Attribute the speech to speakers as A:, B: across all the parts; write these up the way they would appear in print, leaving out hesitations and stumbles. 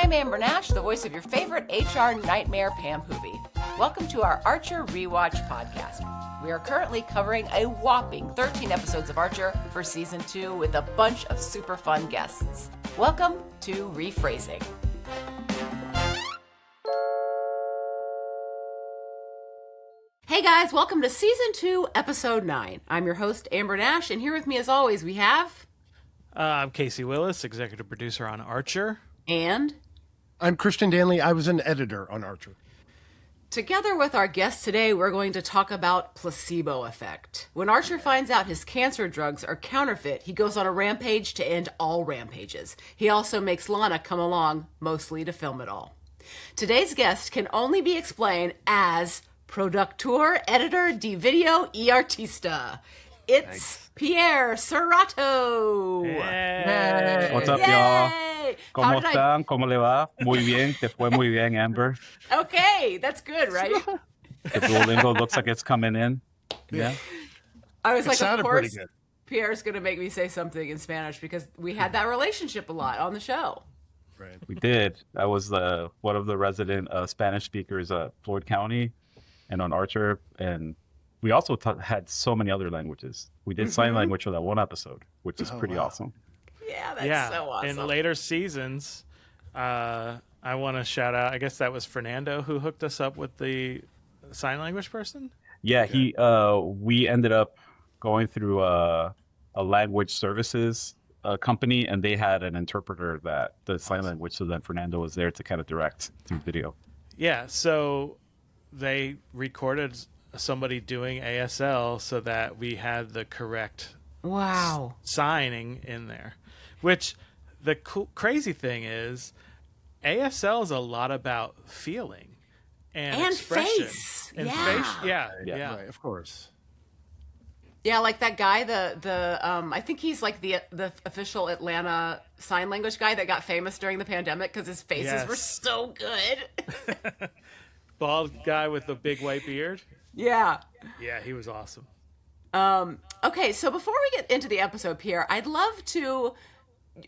A: I'm Amber Nash, the voice of your favorite HR nightmare Pam Hoovy. Welcome to our Archer Rewatch podcast. We are currently covering a whopping 13 episodes of Archer for season 2 with a bunch of super fun guests. Welcome to Rephrasing. Hey guys, welcome to season 2, episode 9. I'm your host, Amber Nash, and here with me as always we have...
B: I'm Casey Willis, executive producer on Archer.
A: And...
C: I'm Christian Danley. I was an editor on Archer.
A: Together with our guest today, we're going to talk about placebo effect. When Archer finds out his cancer drugs are counterfeit, he goes on a rampage to end all rampages. He also makes Lana come along, mostly to film it all. Today's guest can only be explained as productor, editor, de video, y artista. It's Thanks. Pierre Cerrato.
B: Hey.
D: What's up, y'all? ¿Cómo están? ¿Cómo le va? Muy bien. Te fue muy bien, Amber.
A: Okay, that's good, right?
D: The Duolingo looks like it's coming in. Yeah.
A: I was like, of course, Pierre's going to make me say something in Spanish because we had that relationship a lot on the show.
C: Right.
D: We did. I was one of the resident Spanish speakers at Floyd County and on Archer. And we also had so many other languages. We did sign language for that one episode, which is pretty awesome.
A: Yeah, that's so awesome.
B: In later seasons, I want to shout out, I guess that was Fernando who hooked us up with the sign language person?
D: Yeah, we ended up going through a language services company, and they had an interpreter that does sign language, so then Fernando was there to kind of direct through video.
B: Yeah, so they recorded somebody doing ASL so that we had the correct signing in there. Which the crazy thing is, ASL is a lot of feeling and expression.
A: Face.
B: And
A: yeah.
B: face. Yeah.
C: Right, of course.
A: Yeah, like that guy, I think he's like the official Atlanta sign language guy that got famous during the pandemic because his faces were so good.
B: Bald guy with the big white beard.
A: Yeah.
B: Yeah, he was awesome.
A: Okay, so before we get into the episode, Pierre, I'd love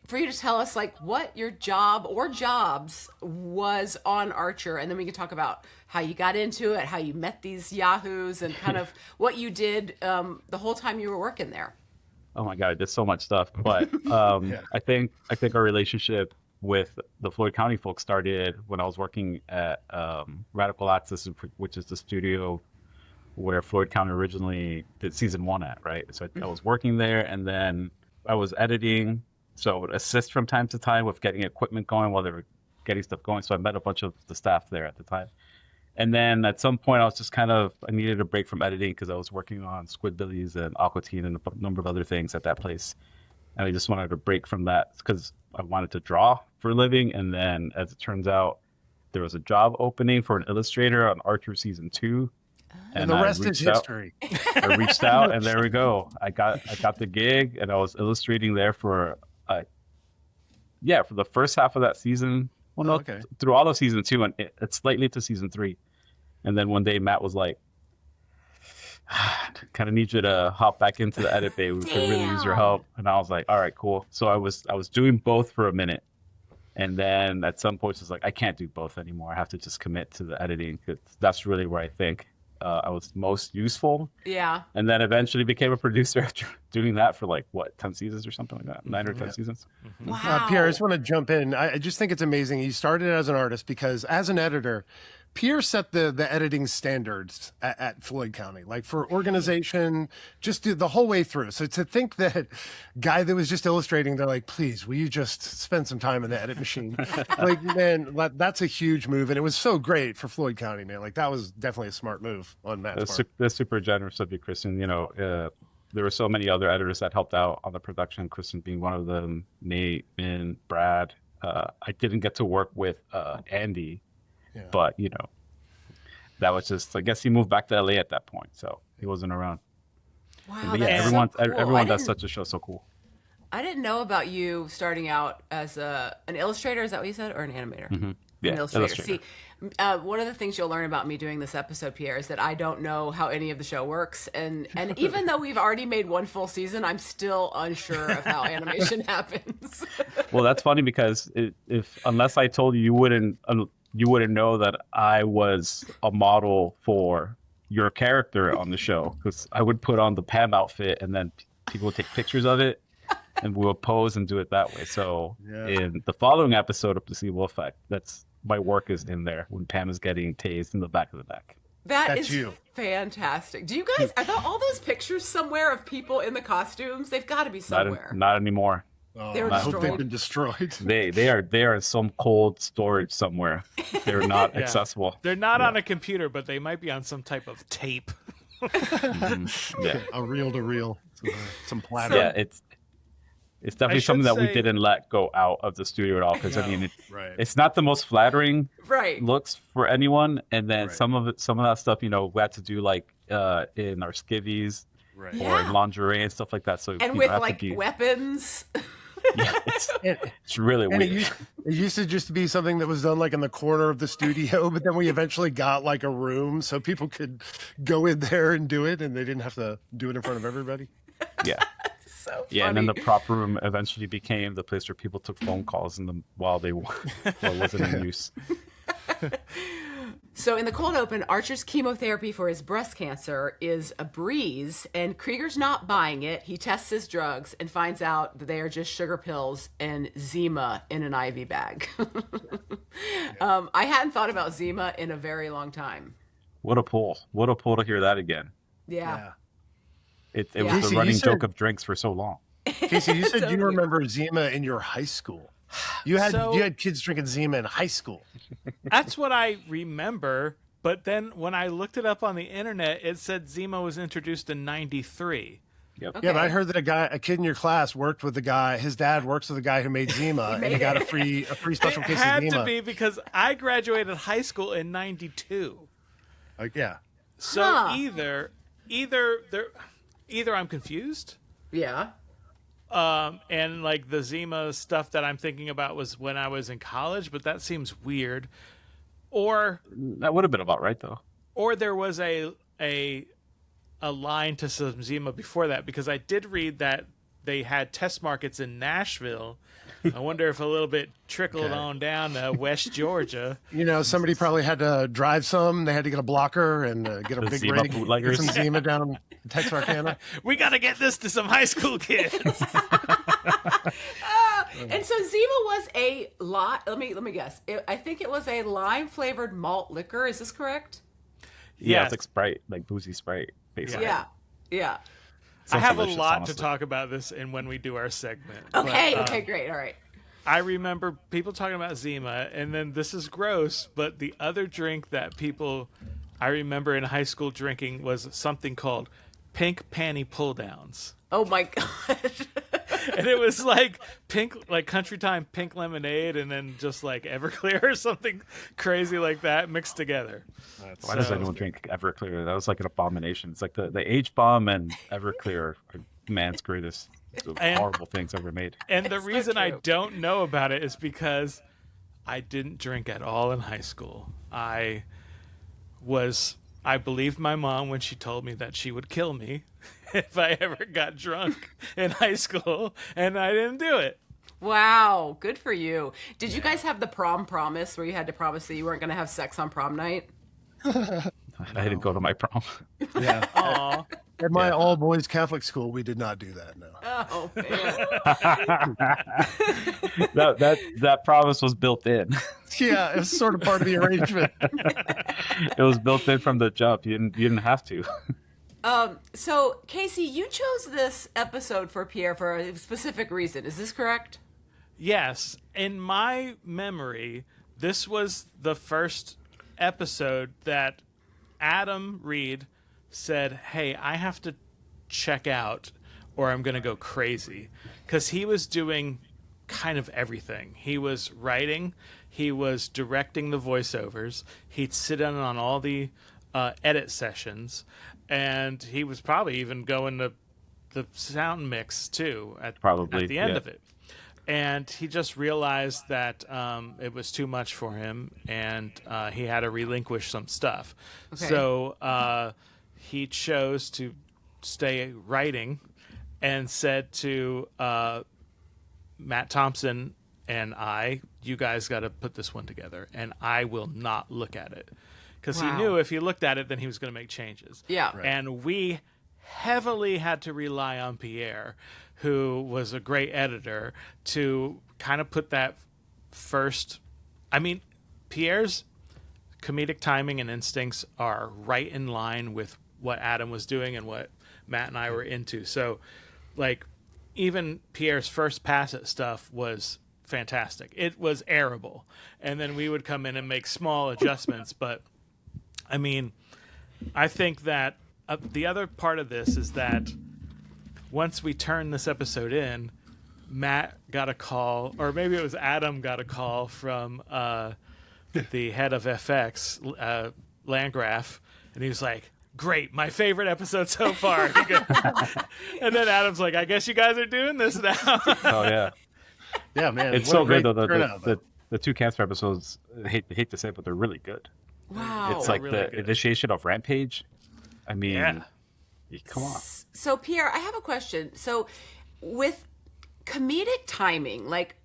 A: for you to tell us like what your job or jobs was on Archer, and then we can talk about how you got into it, how you met these yahoos, and kind of what you did the whole time you were working there.
D: Oh my God, I did so much stuff. But I think our relationship with the Floyd County folks started when I was working at Radical Access, which is the studio where Floyd County originally did season 1 at, right? So I was working there, and then I was editing. So I would assist from time to time with getting equipment going while they were getting stuff going. So I met a bunch of the staff there at the time. And then at some point I was just I needed a break from editing because I was working on Squidbillies and Aqua Teen and a number of other things at that place. And I just wanted a break from that because I wanted to draw for a living. And then as it turns out, there was a job opening for an illustrator on Archer season 2.
C: And the rest is history.
D: I reached out and there we go. I got the gig and I was illustrating there for the first half of that season. Well, through all of season 2 and it's slightly to season 3. And then one day Matt was like, kind of need you to hop back into the edit bay. We could really use your help. And I was like, all right, cool. So I was doing both for a minute. And then at some point it's like, I can't do both anymore. I have to just commit to the editing because that's really where I think I was most useful.
A: Yeah.
D: And then eventually became a producer after doing that for 10 seasons or something like that. 9 or 10 seasons.
A: Wow.
C: Pierre, I just want to jump in. I just think it's amazing. You started as an artist because as an editor, Pierre set the editing standards at Floyd County, like for organization, just the whole way through. So to think that guy that was just illustrating, they're like, please, will you just spend some time in the edit machine? Like, man, that's a huge move. And it was so great for Floyd County, man. Like that was definitely a smart move on Matt's part.
D: That's super generous of you, Kristen. You know, there were so many other editors that helped out on the production, Kristen being one of them, Nate, Min, Brad. I didn't get to work with Andy. Yeah. But, that was just, I guess he moved back to LA at that point. So he wasn't around.
A: Wow.
D: But yeah, everyone does such a show so cool.
A: I didn't know about you starting out as an illustrator. Is that what you said? Or an animator?
D: Mm-hmm.
A: An illustrator. See, one of the things you'll learn about me doing this episode, Pierre, is that I don't know how any of the show works, and even though we've already made one full season, I'm still unsure of how animation happens.
D: Well, that's funny because unless I told you, you wouldn't know that I was a model for your character on the show, because I would put on the Pam outfit and then people would take pictures of it and we would pose and do it that way. So in the following episode of Placebo Effect, my work is in there when Pam is getting tased in the back of the neck.
A: That's you. Fantastic. Do you guys, are all those pictures somewhere of people in the costumes? They've got to be somewhere.
D: Not anymore.
C: Oh, I hope they've been destroyed.
D: They are in some cold storage somewhere. They're not accessible.
B: They're not on a computer, but they might be on some type of tape.
D: Yeah,
C: a reel-to-reel, some platter.
D: Yeah, it's definitely something that we didn't let go out of the studio at all, because it's not the most flattering looks for anyone. And then some of that stuff, we had to do like in our skivvies or in lingerie and stuff like that. So
A: and with like weapons.
D: Yeah, it's really weird.
C: It used to just be something that was done like in the corner of the studio, but then we eventually got like a room so people could go in there and do it, and they didn't have to do it in front of everybody.
D: Yeah.
A: So funny.
D: Yeah, and then the prop room eventually became the place where people took phone calls while it wasn't in use.
A: So in the cold open, Archer's chemotherapy for his breast cancer is a breeze, and Krieger's not buying it. He tests his drugs and finds out that they are just sugar pills and Zima in an IV bag. I hadn't thought about Zima in a very long time.
D: What a pull. What a pull to hear that again.
A: Yeah.
D: It was the running joke of drinks for so long.
C: Casey, you said you remember Zima in your high school. You had kids drinking Zima in high school.
B: That's what I remember. But then when I looked it up on the internet, it said Zima was introduced in '93.
D: Yep.
C: Okay. Yeah, but I heard that a kid in your class worked with the guy. His dad works with the guy who made Zima, and he got a free special case of Zima.
B: It had to be because I graduated high school in '92.
C: Yeah.
B: So either I'm confused.
A: Yeah.
B: And like the Zima stuff that I'm thinking about was when I was in college, but that seems weird. Or
D: that would have been about right though.
B: Or there was a line to some Zima before that, because I did read that they had test markets in Nashville. I wonder if a little bit trickled on down to West Georgia.
C: Somebody probably had to drive some. They had to get a blocker and get a big rig, get some Zima down Texarkana.
B: We got to get this to some high school kids.
A: And so Zima was a lot. Let me guess. I think it was a lime flavored malt liquor. Is this correct?
D: Yeah, it's like Sprite, like boozy Sprite, basically.
A: Yeah.
B: I have a lot to talk about this in when we do our segment.
A: Okay, great. All right.
B: I remember people talking about Zima, and then this is gross, but the other drink that I remember in high school drinking was something called pink panty pull downs.
A: Oh my god.
B: And it was like pink, like Country Time pink lemonade, and then just like Everclear or something crazy like that mixed together.
D: Why does anyone drink Everclear? That was like an abomination. It's like the H-bomb and Everclear are man's greatest horrible things ever made.
B: And the reason I don't know about it is because I didn't drink at all in high school. I believed my mom when she told me that she would kill me if I ever got drunk in high school, and I didn't do it.
A: Wow, good for you. Did you guys have the prom promise where you had to promise that you weren't going to have sex on prom night?
D: I didn't go to my prom.
C: Yeah.
B: Aw.
C: At my all-boys Catholic school, we did not do that, no.
A: Oh, man.
D: that promise was built in.
C: Yeah, it was sort of part of the arrangement.
D: It was built in from the jump. You didn't have to.
A: So, Casey, you chose this episode for Pierre for a specific reason. Is this correct?
B: Yes. In my memory, this was the first episode that Adam Reed said, hey, I have to check out or I'm going to go crazy. Because he was doing kind of everything. He was writing. He was directing the voiceovers. He'd sit in on all the edit sessions. And he was probably even going to the sound mix, too, at the end of it. and he just realized that it was too much for him, and he had to relinquish some stuff.
A: Okay.
B: So he chose to stay writing, and said to Matt Thompson and you guys got to put this one together, and I will not look at it. Because he knew if he looked at it, then he was going to make changes.
A: Yeah.
C: Right.
B: And we heavily had to rely on Pierre, who was a great editor, to kind of put that first. I mean, Pierre's comedic timing and instincts are right in line with what Adam was doing and what Matt and I were into. So, like, even Pierre's first pass at stuff was fantastic. It was airable. And then we would come in and make small adjustments, but I mean, I think that the other part of this is that once we turned this episode in, Matt got a call, or maybe it was Adam got a call from the head of FX, Landgraf, and he was like, "Great, my favorite episode so far." And then Adam's like, "I guess you guys are doing this now."
D: Oh yeah,
C: Yeah, man.
D: it's
C: what
D: so
C: a great
D: good though.
C: turnout,
D: The two cancer episodes, I hate to say it, but they're really good.
A: Wow.
D: It's like
B: really
D: the
B: good.
D: initiation of Rampage. I mean,
B: Yeah.
D: come on.
A: So, Pierre, I have a question. So, with comedic timing, like,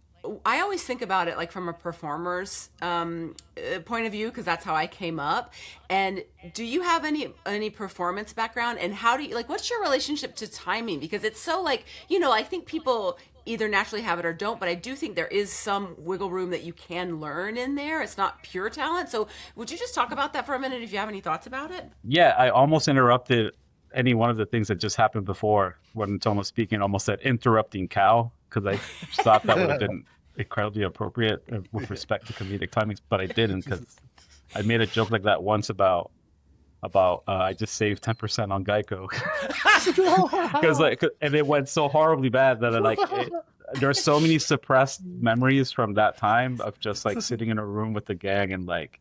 A: I always think about it like from a performer's point of view, because that's how I came up. And do you have any performance background? And how do you, like, what's your relationship to timing? Because it's so, like, I think people either naturally have it or don't, but I do think there is some wiggle room that you can learn in there. It's not pure talent. So would you just talk about that for a minute if you have any thoughts about it?
D: Yeah, I almost interrupted any one of the things that just happened before when Tom was speaking. Almost said interrupting cow, because I thought that would have been incredibly appropriate with respect to comedic timings, but I didn't, because I made a joke like that once about I just saved 10% on Geico, and it went so horribly bad that there are so many suppressed memories from that time of just like sitting in a room with the gang and like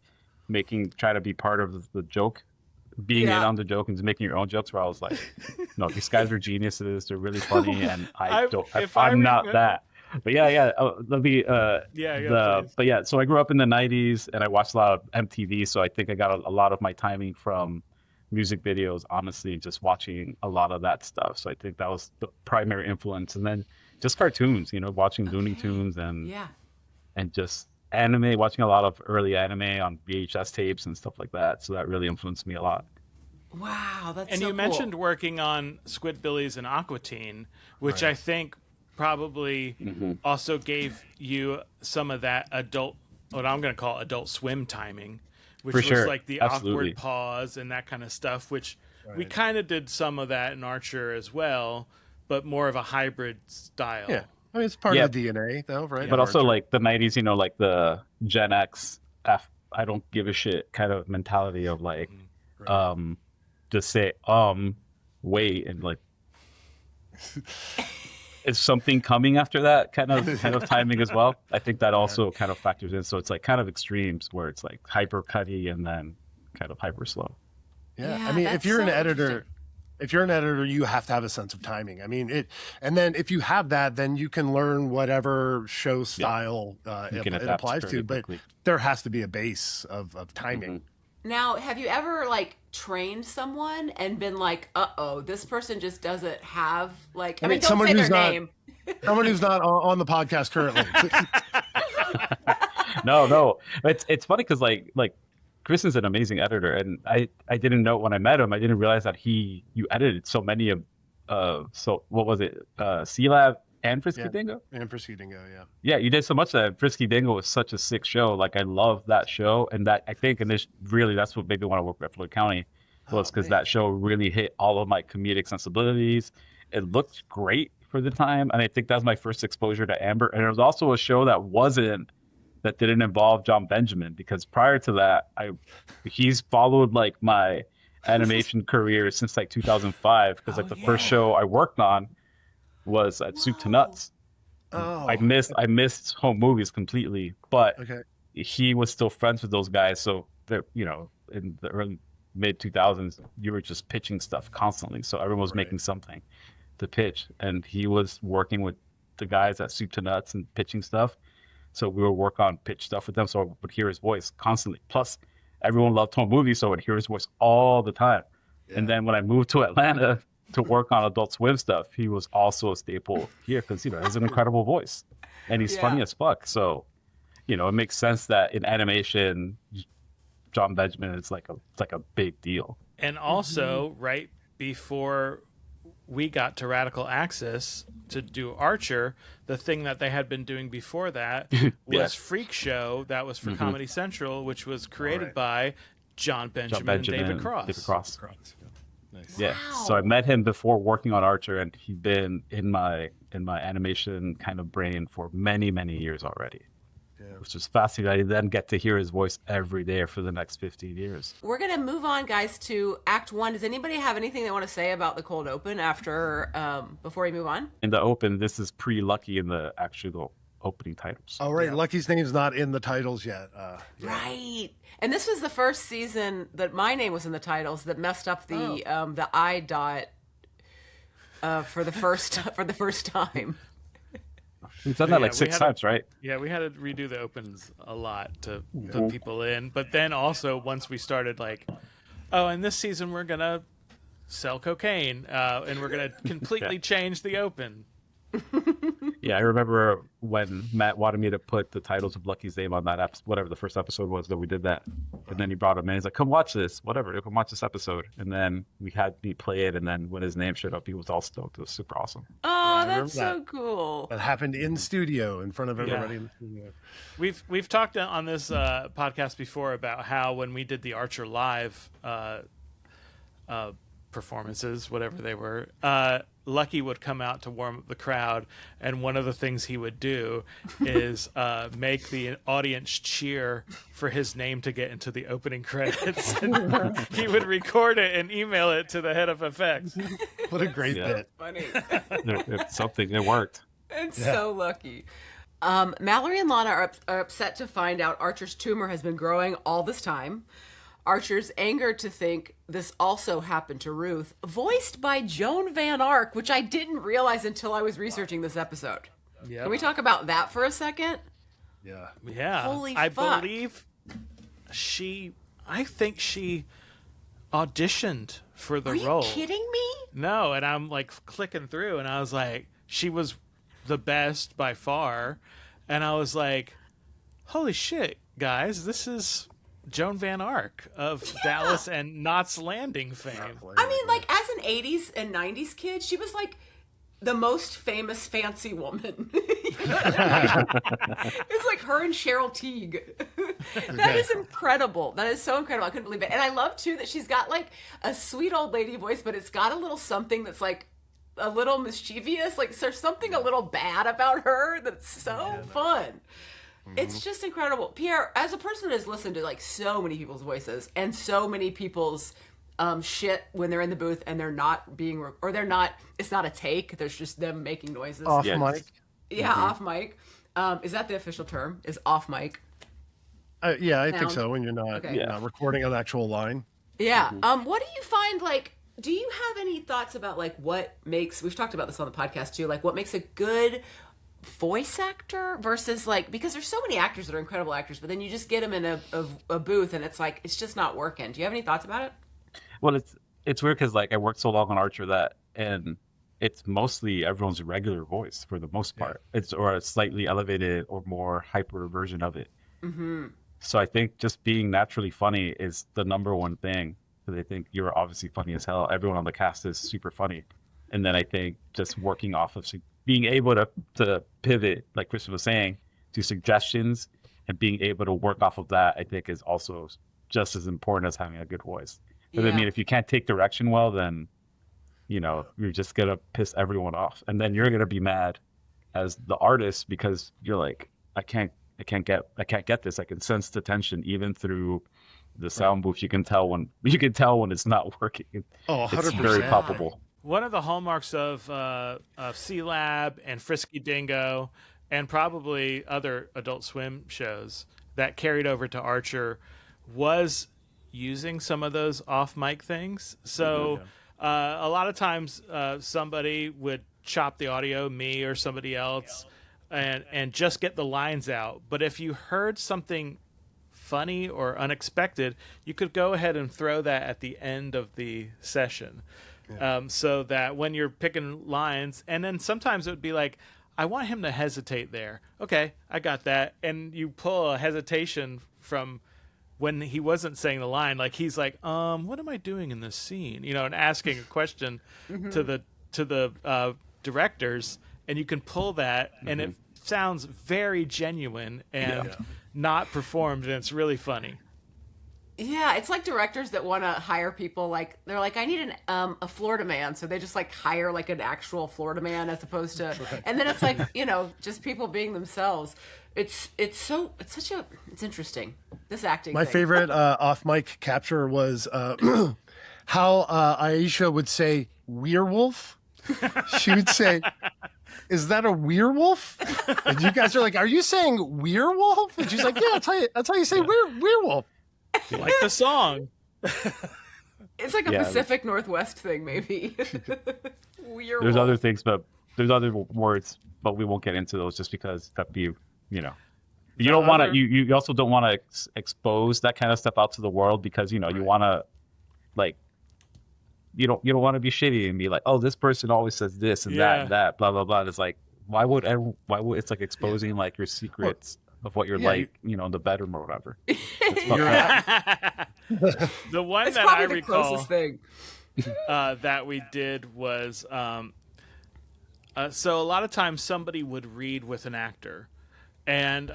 D: try to be part of the joke, being in on the joke and just making your own jokes, where I was like, no, these guys are geniuses, they're really funny, and I'm not that. But yeah. Let me.
B: Please.
D: But yeah. So I grew up in the '90s, and I watched a lot of MTV. So I think I got a lot of my timing from music videos. Honestly, just watching a lot of that stuff. So I think that was the primary influence, and then just cartoons. Watching Looney Tunes and just anime. Watching a lot of early anime on VHS tapes and stuff like that. So that really influenced me a lot.
A: Wow, that's
B: and
A: so
B: you
A: cool.
B: mentioned working on Squidbillies and Aqua Teen, which I think probably also gave you some of that adult, what I'm going to call Adult Swim timing, which was like the awkward pause and that kind of stuff, which we kind of did some of that in Archer as well, but more of a hybrid style.
C: Yeah. I mean, it's part of the DNA, though, right?
D: But also, like the '90s, like the Gen X, I don't give a shit kind of mentality of like, just say, wait, and like, is something coming after that kind of timing as well? I think that also kind of factors in. So it's like kind of extremes where it's like hyper cutty and then kind of hyper slow.
C: Yeah. I mean, if you're an editor, you have to have a sense of timing. I mean, and then if you have that, then you can learn whatever show style it applies to. But there has to be a base of timing.
A: Now, have you ever like trained someone and been like, "Uh-oh, this person just doesn't have like"? I mean, don't say their name.
C: Someone who's not on the podcast currently.
D: No, it's funny because like Chris is an amazing editor, and I didn't know when I met him. I didn't realize that you edited so many of so what was it, C-Lab and Frisky Dingo? And
C: Frisky Dingo, yeah.
D: Yeah, you did so much of that. Frisky Dingo was such a sick show. Like, I love that show. And that, I think, and this really, that's what made me want to work at Floyd County, was because that show really hit all of my comedic sensibilities. It looked great for the time. And I think that was my first exposure to Amber. And it was also a show that didn't involve Jon Benjamin, because prior to that, he's followed like my animation career since like 2005. Because the first show I worked on was at Soup to Nuts. I missed home movies completely, but he was still friends with those guys. So they're, in the early mid 2000s, you were just pitching stuff constantly. So everyone was making something to pitch, and he was working with the guys at Soup to Nuts and pitching stuff. So we would work on pitch stuff with them. So I would hear his voice constantly. Plus, everyone loved home movies, so I would hear his voice all the time. Yeah. And then when I moved to Atlanta to work on Adult Swim stuff, he was also a staple here because, he has an incredible voice. And he's funny as fuck. So, it makes sense that in animation, Jon Benjamin is like a big deal.
B: And also, right before we got to Radical Axis to do Archer, the thing that they had been doing before that was Freak Show. That was for Comedy Central, which was created by Jon Benjamin and David Cross.
C: Nice.
D: Yeah. Wow. So I met him before working on Archer, and he'd been in my animation kind of brain for many, many years already. Which is fascinating. I then get to hear his voice every day for the next 15 years.
A: We're going to move on, guys, to Act 1. Does anybody have anything they want to say about the cold open before we move on?
D: In the open, this is pre-Lucky in the actual opening titles.
C: Oh, right. Yeah. Lucky's name's not in the titles yet.
A: Right. And this was the first season that my name was in the titles that messed up the I dot for the first time.
D: We've done that like 6 times, right?
B: Yeah, we had to redo the opens a lot to put people in. But then also once we started in this season we're going to sell cocaine and we're going to completely change the open.
D: Yeah, I remember when Matt wanted me to put the titles of Lucky's name on that episode, whatever the first episode was that we did that. And then he brought him in. He's like, come watch this, whatever. Come watch this episode. And then we had me play it. And then when his name showed up, he was all stoked. It was super awesome.
A: Oh, that's so cool.
C: That happened in studio in front of everybody in the studio.
B: We've talked on this podcast before about how when we did the Archer Live performances, whatever they were, Lucky would come out to warm up the crowd, and one of the things he would do is make the audience cheer for his name to get into the opening credits. He would record it and email it to the head of effects.
C: What a great bit.
A: Funny.
D: It's something. It worked.
A: It's so Lucky. Mallory and Lana are upset to find out Archer's tumor has been growing all this time. Archer's angered to think this also happened to Ruth, voiced by Joan Van Ark, which I didn't realize until I was researching this episode. Yep. Can we talk about that for a second?
B: Yeah.
A: Holy fuck.
B: I believe I think she auditioned for the role.
A: Are you kidding me?
B: No, and I'm clicking through and I was like, she was the best by far. And I was like, holy shit, guys, this is Joan Van Ark of Dallas and Knots Landing fame.
A: I mean, as an 80s and 90s kid, she was the most famous fancy woman. It's like her and Cheryl Teague. That is incredible. That is so incredible. I couldn't believe it. And I love, too, that she's got a sweet old lady voice, but it's got a little something that's a little mischievous. There's something a little bad about her that's so fun. It's just incredible. Pierre, as a person that has listened to so many people's voices and so many people's shit when they're in the booth and they're not being, or they're not, it's not a take, there's just them making noises.
C: Off mic.
A: Yeah, off mic. Is that the official term? Is off mic?
C: Yeah, I think so when you're not, not recording an actual line.
A: Yeah. What do you find, do you have any thoughts about what makes, we've talked about this on the podcast too, what makes a good voice actor versus because there's so many actors that are incredible actors, but then you just get them in a booth and it's just not working. Do you have any thoughts about it?
D: Well, it's weird because I worked so long on Archer and it's mostly everyone's regular voice for the most part. It's or a slightly elevated or more hyper version of it. Mm-hmm. So I think just being naturally funny is the number one thing, because I think you're obviously funny as hell. Everyone on the cast is super funny, and then I think just working off of being able to pivot, like Chris was saying, to suggestions and being able to work off of that, I think is also just as important as having a good voice. Because I mean, if you can't take direction well, then, you're just going to piss everyone off. And then you're going to be mad as the artist because you're like, I can't get this. I can sense the tension even through the sound booth. You can tell when it's not working.
C: Oh, 100%.
D: It's very palpable.
B: One of the hallmarks of C-Lab and Frisky Dingo and probably other Adult Swim shows that carried over to Archer was using some of those off-mic things. So a lot of times somebody would chop the audio, me or somebody else, and just get the lines out. But if you heard something funny or unexpected, you could go ahead and throw that at the end of the session. So that when you're picking lines, and then sometimes it would be like, I want him to hesitate there. Okay, I got that. And you pull a hesitation from when he wasn't saying the line, like he's like, what am I doing in this scene? You know, and asking a question to the directors, and you can pull that, and it sounds very genuine and not performed, and it's really funny.
A: Yeah, it's like directors that want to hire people. Like they're like, I need a Florida man, so they just like hire like an actual Florida man as opposed to. And then it's like, you know, just people being themselves. It's interesting. This acting.
C: My favorite off mic capture was how Aisha would say werewolf. She would say, "Is that a werewolf?" And you guys are like, "Are you saying werewolf?" And she's like, "Yeah, that's how you say werewolf."
B: Like the song.
A: It's like a Pacific Northwest thing, maybe. Werewolf.
D: There's other things, but there's other words, but we won't get into those just because that'd be, you know, you don't want to. You also don't want to expose that kind of stuff out to the world because you know you want to, like, you don't want to be shitty and be like, oh, this person always says this and that and that, blah blah blah. It's like why would it's like exposing like your secrets of what you're like, you know, in the bedroom or whatever.
B: The one
A: it's
B: that
A: probably
B: I
A: the
B: recall
A: closest thing.
B: that we did was so a lot of times somebody would read with an actor, and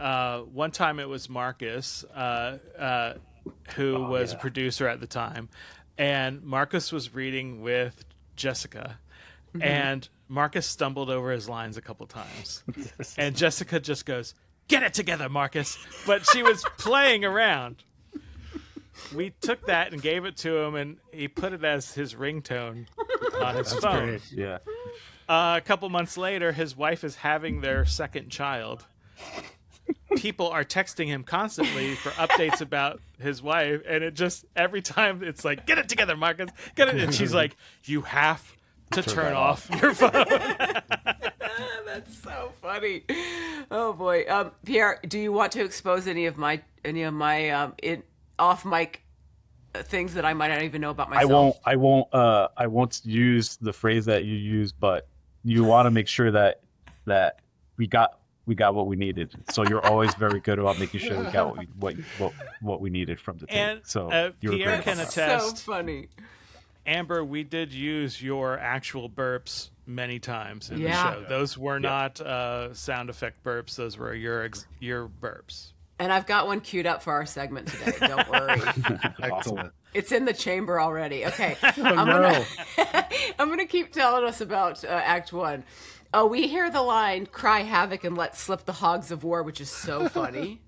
B: one time it was Marcus who was a producer at the time, and Marcus was reading with Jessica, and Marcus stumbled over his lines a couple times, and Jessica just goes, "Get it together, Marcus." But she was playing around. We took that and gave it to him, and he put it as his ringtone on his phone.
C: Great.
D: Yeah.
B: A couple months later, his wife is having their second child. People are texting him constantly for updates about his wife, and it just, every time it's like, "Get it together, Marcus, get it." And she's like, "You have to turn off your phone."
A: That's so funny. Oh boy, Pierre, do you want to expose any of my off mic things that I might not even know about myself?
D: I won't use the phrase that you used, but you want to make sure that we got what we needed. So you're always very good about making sure we got what we needed from the tape.
B: And
D: so
B: Pierre can attest.
A: So funny.
B: Amber, we did use your actual burps many times in the show. Those were not sound effect burps. Those were your burps.
A: And I've got one queued up for our segment today. Don't worry.
C: Excellent.
A: It's in the chamber already. Okay.
C: No.
A: I'm gonna keep telling us about Act 1. Oh, we hear the line, "Cry havoc and let slip the hogs of war," which is so funny.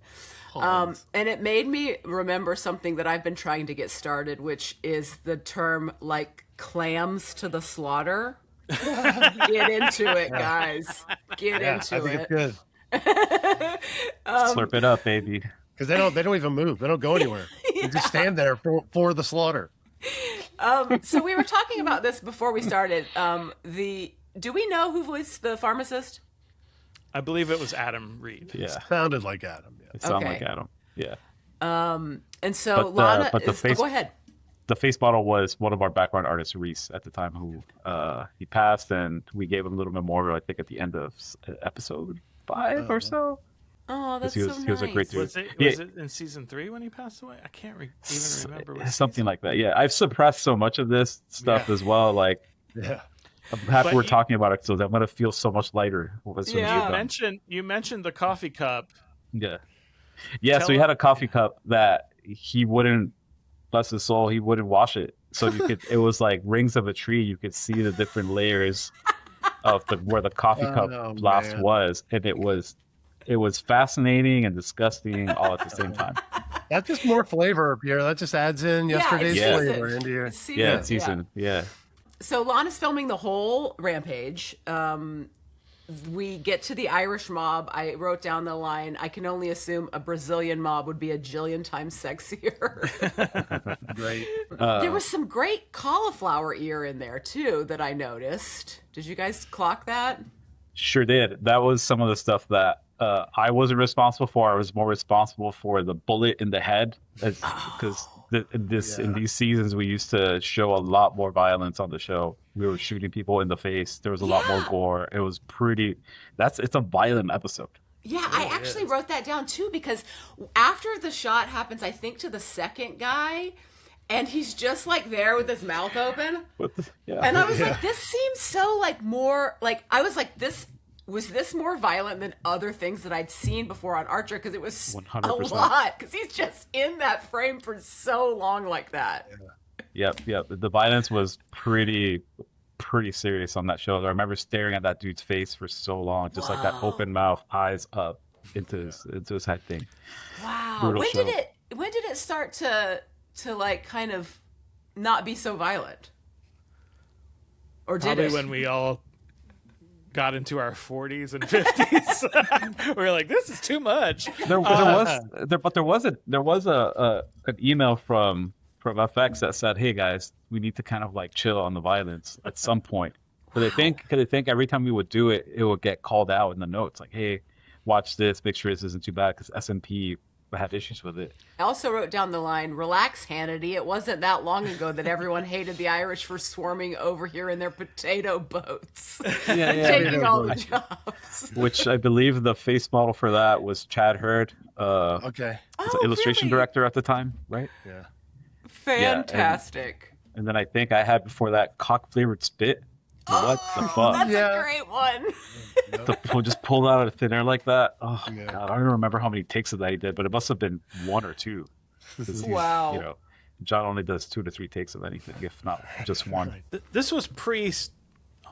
A: And it made me remember something that I've been trying to get started, which is the term like clams to the slaughter. Get into it, guys. Get into
C: I think
A: it.
C: it's good
D: slurp it up, baby.
C: because they don't even move. They don't go anywhere. They just stand there for the slaughter.
A: So we were talking about this before we started. Do we know who voiced the pharmacist?
B: I believe it was Adam Reed.
D: Yeah,
C: Sounded like Adam. Yeah.
D: it sounded
A: Okay.
D: like Adam. Yeah,
A: And so Lana go ahead.
D: the face model was one of our background artists, Reese, at the time, who he passed, and we gave him a little memorial, I think, at the end of episode 5 or so.
A: Oh, that's
D: He
A: so
D: was,
A: nice.
D: he was a great dude.
B: Was it in season 3 when he passed away? I can't even remember. What
D: Something like that. Yeah, I've suppressed so much of this stuff as well. Like,
C: Yeah.
D: I'm happy
B: But
D: we're
B: you-
D: talking about it, so I'm gonna feel so much lighter as soon as
A: Yeah.
D: we're done.
B: You mentioned the coffee cup.
D: Yeah.
B: Tell
D: So he
B: him-
D: had a coffee cup that he wouldn't, bless his soul, he wouldn't wash it. So you could, it was like rings of a tree. You could see the different layers of where the coffee cup blast
C: man.
D: was, and it was fascinating and disgusting all at the same time.
C: That's just more flavor, Pierre. That just adds in yesterday's
D: it's
C: flavor into your.
A: It's
D: Yeah,
A: seasoned,
D: season. Yeah.
A: So Lana's filming the whole rampage. we get to the Irish mob. I wrote down the line, I can only assume a Brazilian mob would be a jillion times sexier.
C: Right.
A: There was some great cauliflower ear in there, too, that I noticed. Did you guys clock that?
D: Sure did. That was some of the stuff that I wasn't responsible for. I was more responsible for the bullet in the head, because in these seasons we used to show a lot more violence on the show. We were shooting people in the face. There was a lot more gore. It was pretty. It's a violent episode.
A: Yeah, I actually wrote that down too, because after the shot happens, I think to the second guy, and he's just like there with his mouth open. And I was like, this seems so like more like, I was like, was this more violent than other things that I'd seen before on Archer? Because it was
D: 100%.
A: a lot, because he's just in that frame for so long like that.
D: Yep. The violence was pretty serious on that show. I remember staring at that dude's face for so long, just like that open mouth, eyes up into his head thing.
A: Wow.
D: Brutal show.
A: When did it start to like kind of not be so violent? Or did
B: Probably
A: it?
B: when we all got into our 40s and 50s. We were like, this is too much.
D: There was an email from FX that said, "Hey guys, we need to kind of like chill on the violence at some point." But I think every time we would do it, it would get called out in the notes, like, "Hey, watch this. Make sure this isn't too bad," because S&P had issues with it.
A: I also wrote down the line, "Relax, Hannity. It wasn't that long ago that everyone hated the Irish for swarming over here in their potato boats, taking all the jobs."
D: Which I believe the face model for that was Chad Hurd.
C: Okay.
D: Was the illustration director at the time, right?
C: Yeah.
A: Fantastic.
D: And then I think I had before that cock flavored spit. What the fuck?
A: That's a great one.
D: Just pulled out of thin air like that. Oh God, I don't even remember how many takes of that he did, but it must have been 1 or 2.
A: Wow.
D: John only does 2 to 3 takes of anything, if not just 1.
B: This was pre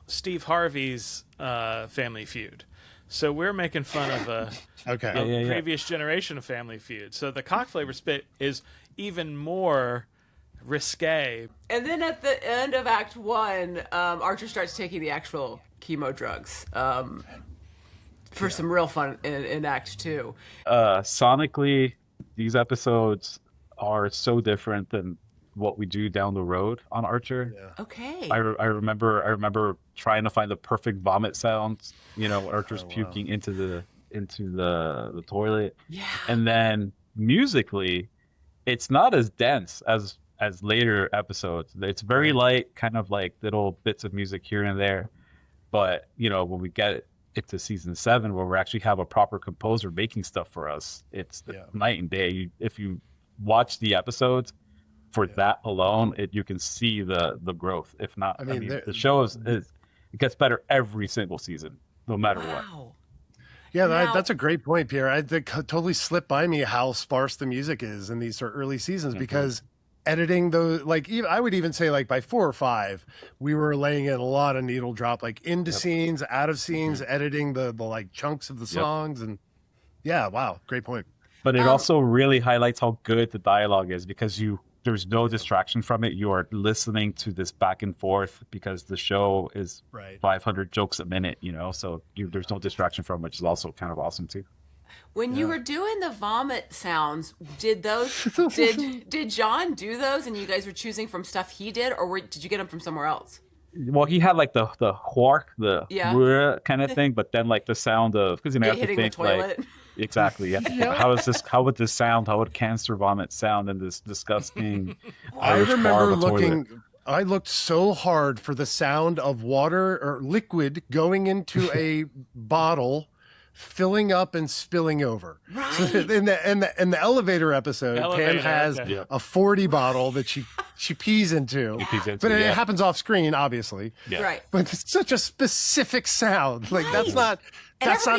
B: Steve Harvey's Family Feud. So we're making fun of a previous generation of Family Feud. So the cock flavor spit is even more risque.
A: And then at the end of Act 1, Archer starts taking the actual chemo drugs for some real fun in Act 2.
D: Sonically, these episodes are so different than what we do down the road on Archer.
C: Yeah.
A: Okay.
D: I remember trying to find the perfect vomit sounds. Archer's puking into the toilet.
A: Yeah.
D: And then musically, it's not as dense as later episodes. It's very light, kind of like little bits of music here and there. But when we get into season 7, where we actually have a proper composer making stuff for us, it's night and day. If you watch the episodes for that alone, you can see the growth. If not, I mean the show it gets better every single season, no matter what.
C: Yeah, that's a great point, Pierre. I totally slipped by me how sparse the music is in these early seasons, because editing those, I would even say by 4 or 5, we were laying in a lot of needle drop, into scenes, out of scenes, editing the chunks of the songs, and wow, great point.
D: But it also really highlights how good the dialogue is, because there's no distraction from it. You are listening to this back and forth, because the show is 500 jokes a minute, so there's no distraction from it, which is also kind of awesome too.
A: When you were doing the vomit sounds, did Jon do those, and you guys were choosing from stuff he did, or did you get them from somewhere else?
D: Well, he had the quark, the kind of thing, but then the sound of, because you have to think
A: the toilet.
D: Exactly. Yeah. How would this sound? How would cancer vomit sound in this disgusting Irish
C: I remember
D: toilet?
C: I looked so hard for the sound of water or liquid going into a bottle, filling up and spilling over.
A: Right.
C: So in the elevator episode, Pam has a 40 bottle that she pees into. But it happens off screen, obviously.
A: Yeah. Right.
C: But it's such a specific sound. That's not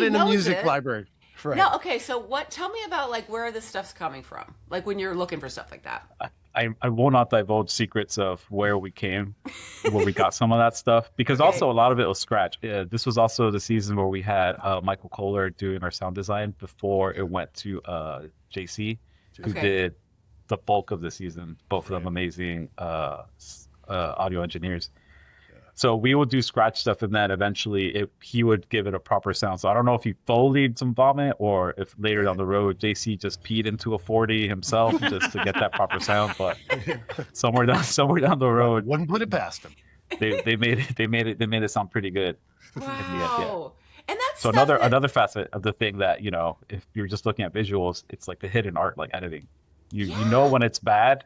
C: in a music library. Right.
A: No, okay, so tell me about where this stuff's coming from, when you're looking for stuff like that.
D: I will not divulge secrets of where we got some of that stuff, because also a lot of it was scratch. This was also the season where we had Michael Kohler doing our sound design before it went to JC, who did the bulk of the season. Both of them amazing audio engineers. So we would do scratch stuff, and then eventually he would give it a proper sound. So I don't know if he Foleyed some vomit or if later down the road JC just peed into a 40 himself just to get that proper sound. But somewhere down the road,
C: Wouldn't put it past him.
D: they made it sound pretty good.
A: Wow. And that's
D: so another facet of the thing that, you know, if you're just looking at visuals, it's like the hidden art, like editing. You know when it's bad,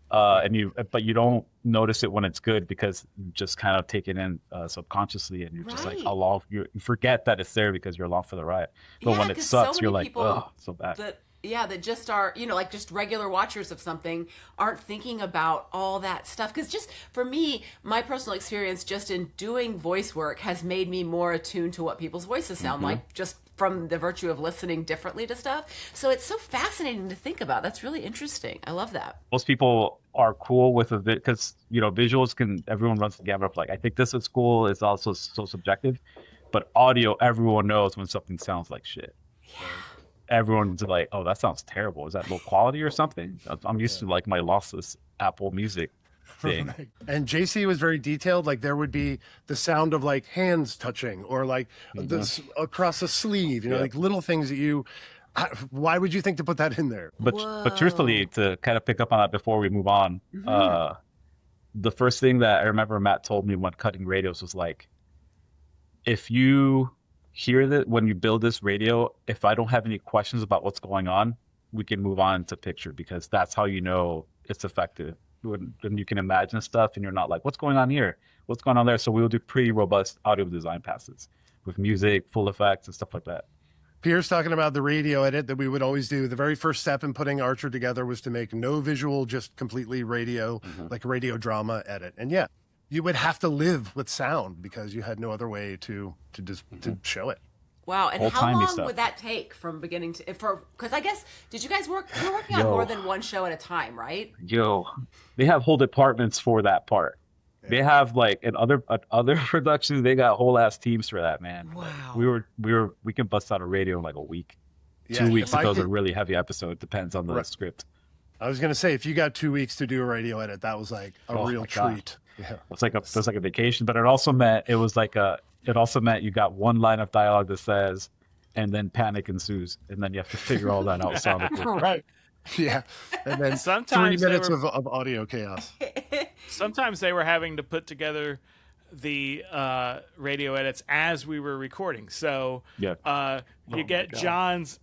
D: but you don't notice it when it's good because you just kind of take it in subconsciously, and you're just like along. You forget that it's there because you're along for the ride. But when it sucks, you're like, oh, so bad.
A: That just are, you know, like just regular watchers of something aren't thinking about all that stuff. Because just for me, my personal experience just in doing voice work has made me more attuned to what people's voices sound like, just from the virtue of listening differently to stuff. So it's so fascinating to think about. That's really interesting. I love that.
D: Most people are cool with a bit because, you know, visuals everyone runs the gamut of like, I think this is cool. It's also so subjective. But audio, everyone knows when something sounds like shit.
A: Yeah.
D: Everyone's like, oh, that sounds terrible. Is that low quality or something? I'm used to like my lossless Apple Music thing.
C: Right. And JC was very detailed. Like there would be the sound of like hands touching or like this across a sleeve, you know, like little things that why would you think to put that in there?
D: But truthfully, to kind of pick up on that before we move on, the first thing that I remember Matt told me when cutting radios was like, if you hear that when you build this radio, if I don't have any questions about what's going on, we can move on to picture, because that's how you know it's effective. When you can imagine stuff and you're not like, what's going on here? What's going on there? So we'll do pretty robust audio design passes with music, full effects, and stuff like that.
C: Pierre's talking about the radio edit that we would always do. The very first step in putting Archer together was to make no visual, just completely radio, like a radio drama edit. And yeah, you would have to live with sound because you had no other way to to show it.
A: Wow, and how
D: Old-timey
A: long
D: stuff.
A: would that take from beginning to because I guess did you guys work? You're working on more than one show at a time, right?
D: They have whole departments for that part. Yeah. They have like in other productions, they got whole ass teams for that, man.
A: Wow.
D: We can bust out a radio in like a week, 2 weeks if those are really heavy episode. Depends on the script.
C: I was gonna say if you got 2 weeks to do a radio edit, that was like a real treat. Yeah,
D: it's like a vacation, but it also meant you got one line of dialogue that says, and then panic ensues, and then you have to figure all that out sonically.
C: Right. Yeah. And then sometimes 3 minutes of audio chaos.
B: Sometimes they were having to put together the radio edits as we were recording. So you get John's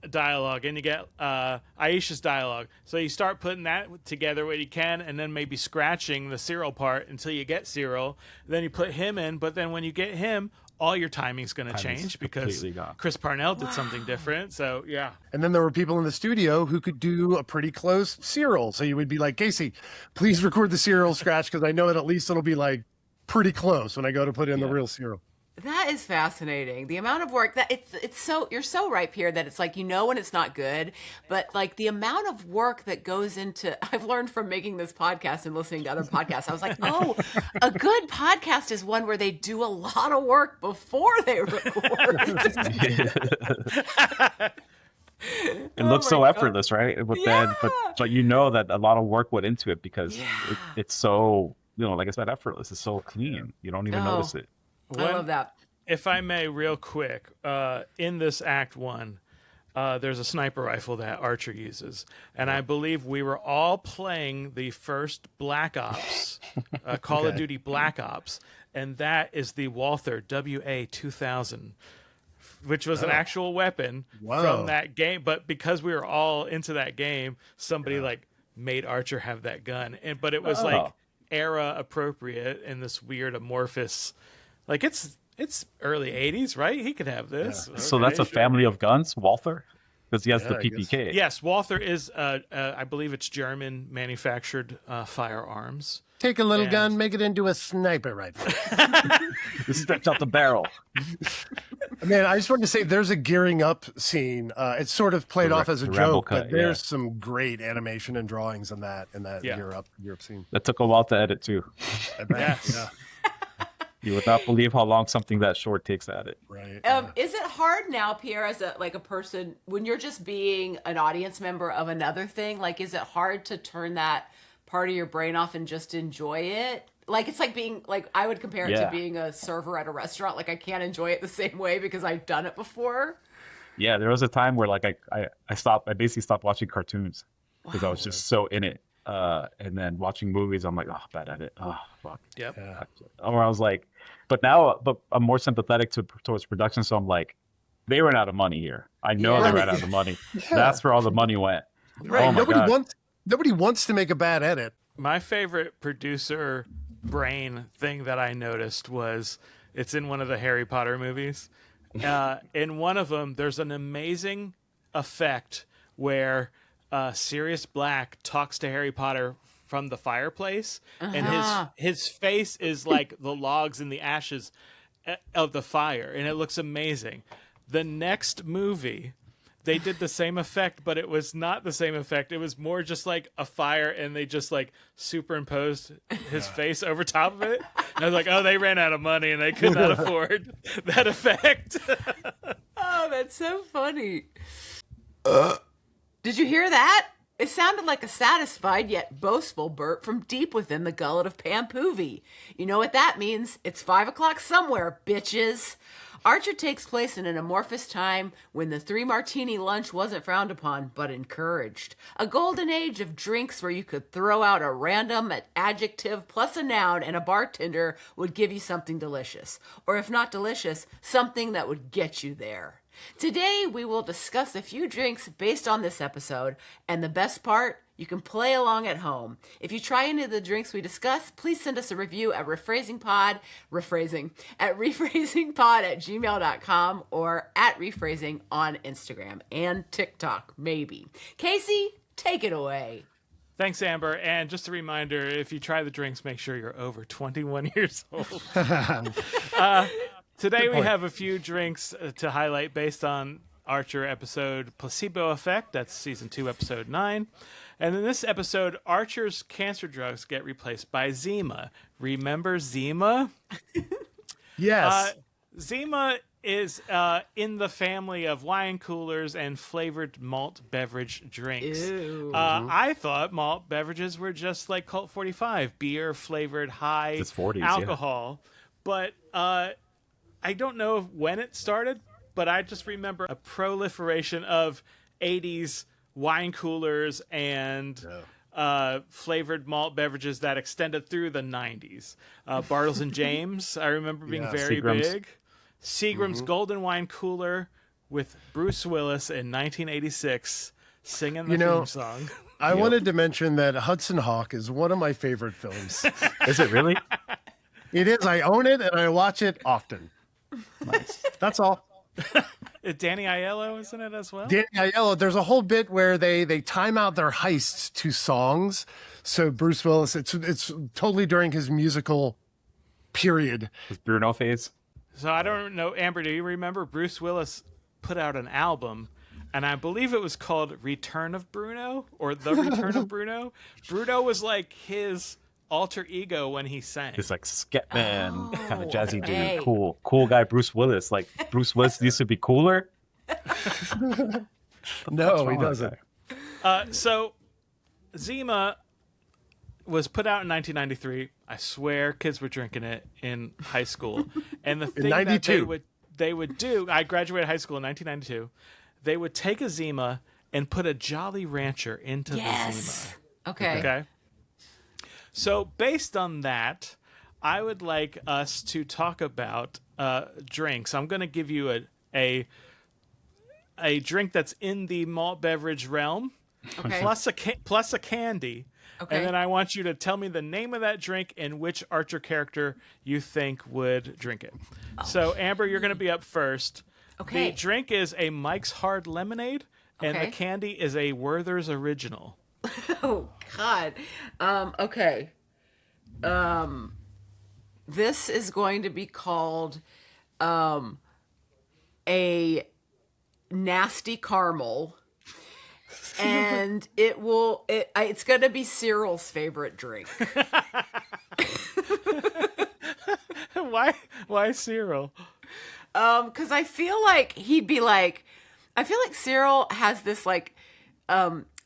B: dialogue and you get Aisha's dialogue. So you start putting that together what you can, and then maybe scratching the Cyril part until you get Cyril. Then you put him in, but then when you get him, all your timing's going to change because Chris Parnell did something different. So, yeah.
C: And then there were people in the studio who could do a pretty close Cyril. So you would be like, Casey, please record the Cyril scratch because I know that at least it'll be like pretty close when I go to put in the real Cyril.
A: That is fascinating. The amount of work that it's so, you're so right, Pierre, that it's like, you know, when it's not good, but like the amount of work that goes into, I've learned from making this podcast and listening to other podcasts. I was like, oh, a good podcast is one where they do a lot of work before they record.
D: It looks so effortless, right? But you know that a lot of work went into it because it's so, you know, like I said, effortless. It's so clean. You don't even notice it.
A: I love that.
B: If I may, real quick, in this Act 1, there's a sniper rifle that Archer uses. And I believe we were all playing the first Black Ops, Call of Duty Black Ops, and that is the Walther WA-2000, which was an actual weapon from that game. But because we were all into that game, somebody like made Archer have that gun. But it was like era appropriate in this weird amorphous... Like it's early 80s, right? He could have this.
D: Yeah. Okay, so that's a family of guns, Walther? Because he has the PPK.
B: Yes, Walther is, I believe it's German manufactured firearms.
C: Take a little gun, make it into a sniper rifle.
D: Just stretch out the barrel.
C: Man, I just wanted to say there's a gearing up scene. It's sort of played off as a joke, but there's some great animation and drawings in that gear up scene.
D: That took a while to edit too.
C: I bet.
B: Yes.
C: Yeah.
D: You would not believe how long something that short takes at it.
C: Right.
A: Is it hard now, Pierre, as a person, when you're just being an audience member of another thing? Like, is it hard to turn that part of your brain off and just enjoy it? Like, it's like being, like, I would compare it to
D: Yeah.
A: being a server at a restaurant. Like, I can't enjoy it the same way because I've done it before.
D: Yeah, there was a time where like I basically stopped watching cartoons because I was just so in it. And then watching movies, I'm like, oh, bad at it. Oh, fuck.
B: Yep.
C: Yeah.
D: Or I was like, but I'm more sympathetic towards production, so I'm like, they ran out of money here. I know
A: Yeah.
D: they ran out of money. That's where all the money went.
C: Right.
D: Oh my God.
C: Nobody wants to make a bad edit.
B: My favorite producer brain thing that I noticed was it's in one of the Harry Potter movies. In one of them, there's an amazing effect where Sirius Black talks to Harry Potter from the fireplace, and his face is like the logs and the ashes of the fire, and it looks amazing. The next movie, they did the same effect, but it was not the same effect. It was more just like a fire, and they just like superimposed his face over top of it. And I was like, oh, they ran out of money, and they could not afford that effect.
A: Oh, that's so funny. Did you hear that? It sounded like a satisfied yet boastful burp from deep within the gullet of Pampoovy. You know what that means? It's 5 o'clock somewhere, bitches. Archer takes place in an amorphous time when the 3-martini lunch wasn't frowned upon, but encouraged. A golden age of drinks where you could throw out a random adjective plus a noun and a bartender would give you something delicious. Or if not delicious, something that would get you there. Today, we will discuss a few drinks based on this episode, and the best part, you can play along at home. If you try any of the drinks we discuss, please send us a review at rephrasingpod@gmail.com or at rephrasing on Instagram and TikTok, maybe. Casey, take it away.
B: Thanks, Amber. And just a reminder, if you try the drinks, make sure you're over 21 years old. Today we have a few drinks to highlight based on Archer episode Placebo Effect. That's season 2, episode 9. And in this episode, Archer's cancer drugs get replaced by Zima. Remember Zima?
C: Yes.
B: Zima is in the family of wine coolers and flavored malt beverage drinks. I thought malt beverages were just like Colt 45, beer flavored high
D: It's 40s,
B: alcohol. But I don't know when it started, but I just remember a proliferation of 80s wine coolers and flavored malt beverages that extended through the 90s. Bartles and James, I remember being very
D: Seagram's.
B: big. Seagram's Golden Wine Cooler with Bruce Willis in 1986 singing the theme song.
C: I wanted to mention that Hudson Hawk is one of my favorite films.
D: Is it really?
C: It is. I own it and I watch it often.
D: Nice.
C: That's all.
B: Danny Aiello is in it as well?
C: Danny Aiello, there's a whole bit where they time out their heists to songs. So Bruce Willis, it's totally during his musical period.
D: His Bruno phase.
B: So I don't know, Amber, do you remember Bruce Willis put out an album, and I believe it was called Return of Bruno, or The Return of Bruno? Bruno was like his alter ego when he sang.
D: This like Skepman kind of jazzy dude,
A: hey.
D: cool guy Bruce Willis. Like Bruce Willis used to be cooler.
C: No, he doesn't.
B: So Zima was put out in 1993. I swear kids were drinking it in high school. And the thing that
C: 92.
B: they would do, I graduated high school in 1992. They would take a Zima and put a Jolly Rancher into the Zima. Okay. So based on that, I would like us to talk about drinks. I'm going to give you a drink that's in the malt beverage realm, plus a candy.
A: Okay.
B: And then I want you to tell me the name of that drink and which Archer character you think would drink it. So Amber, you're going to be up first.
A: Okay.
B: The drink is a Mike's Hard Lemonade, and the candy is a Werther's Original.
A: Oh God. Okay. This is going to be called a nasty caramel, and it's going to be Cyril's favorite drink.
B: Why Cyril?
A: Because I feel like he'd be like, I feel like Cyril has this like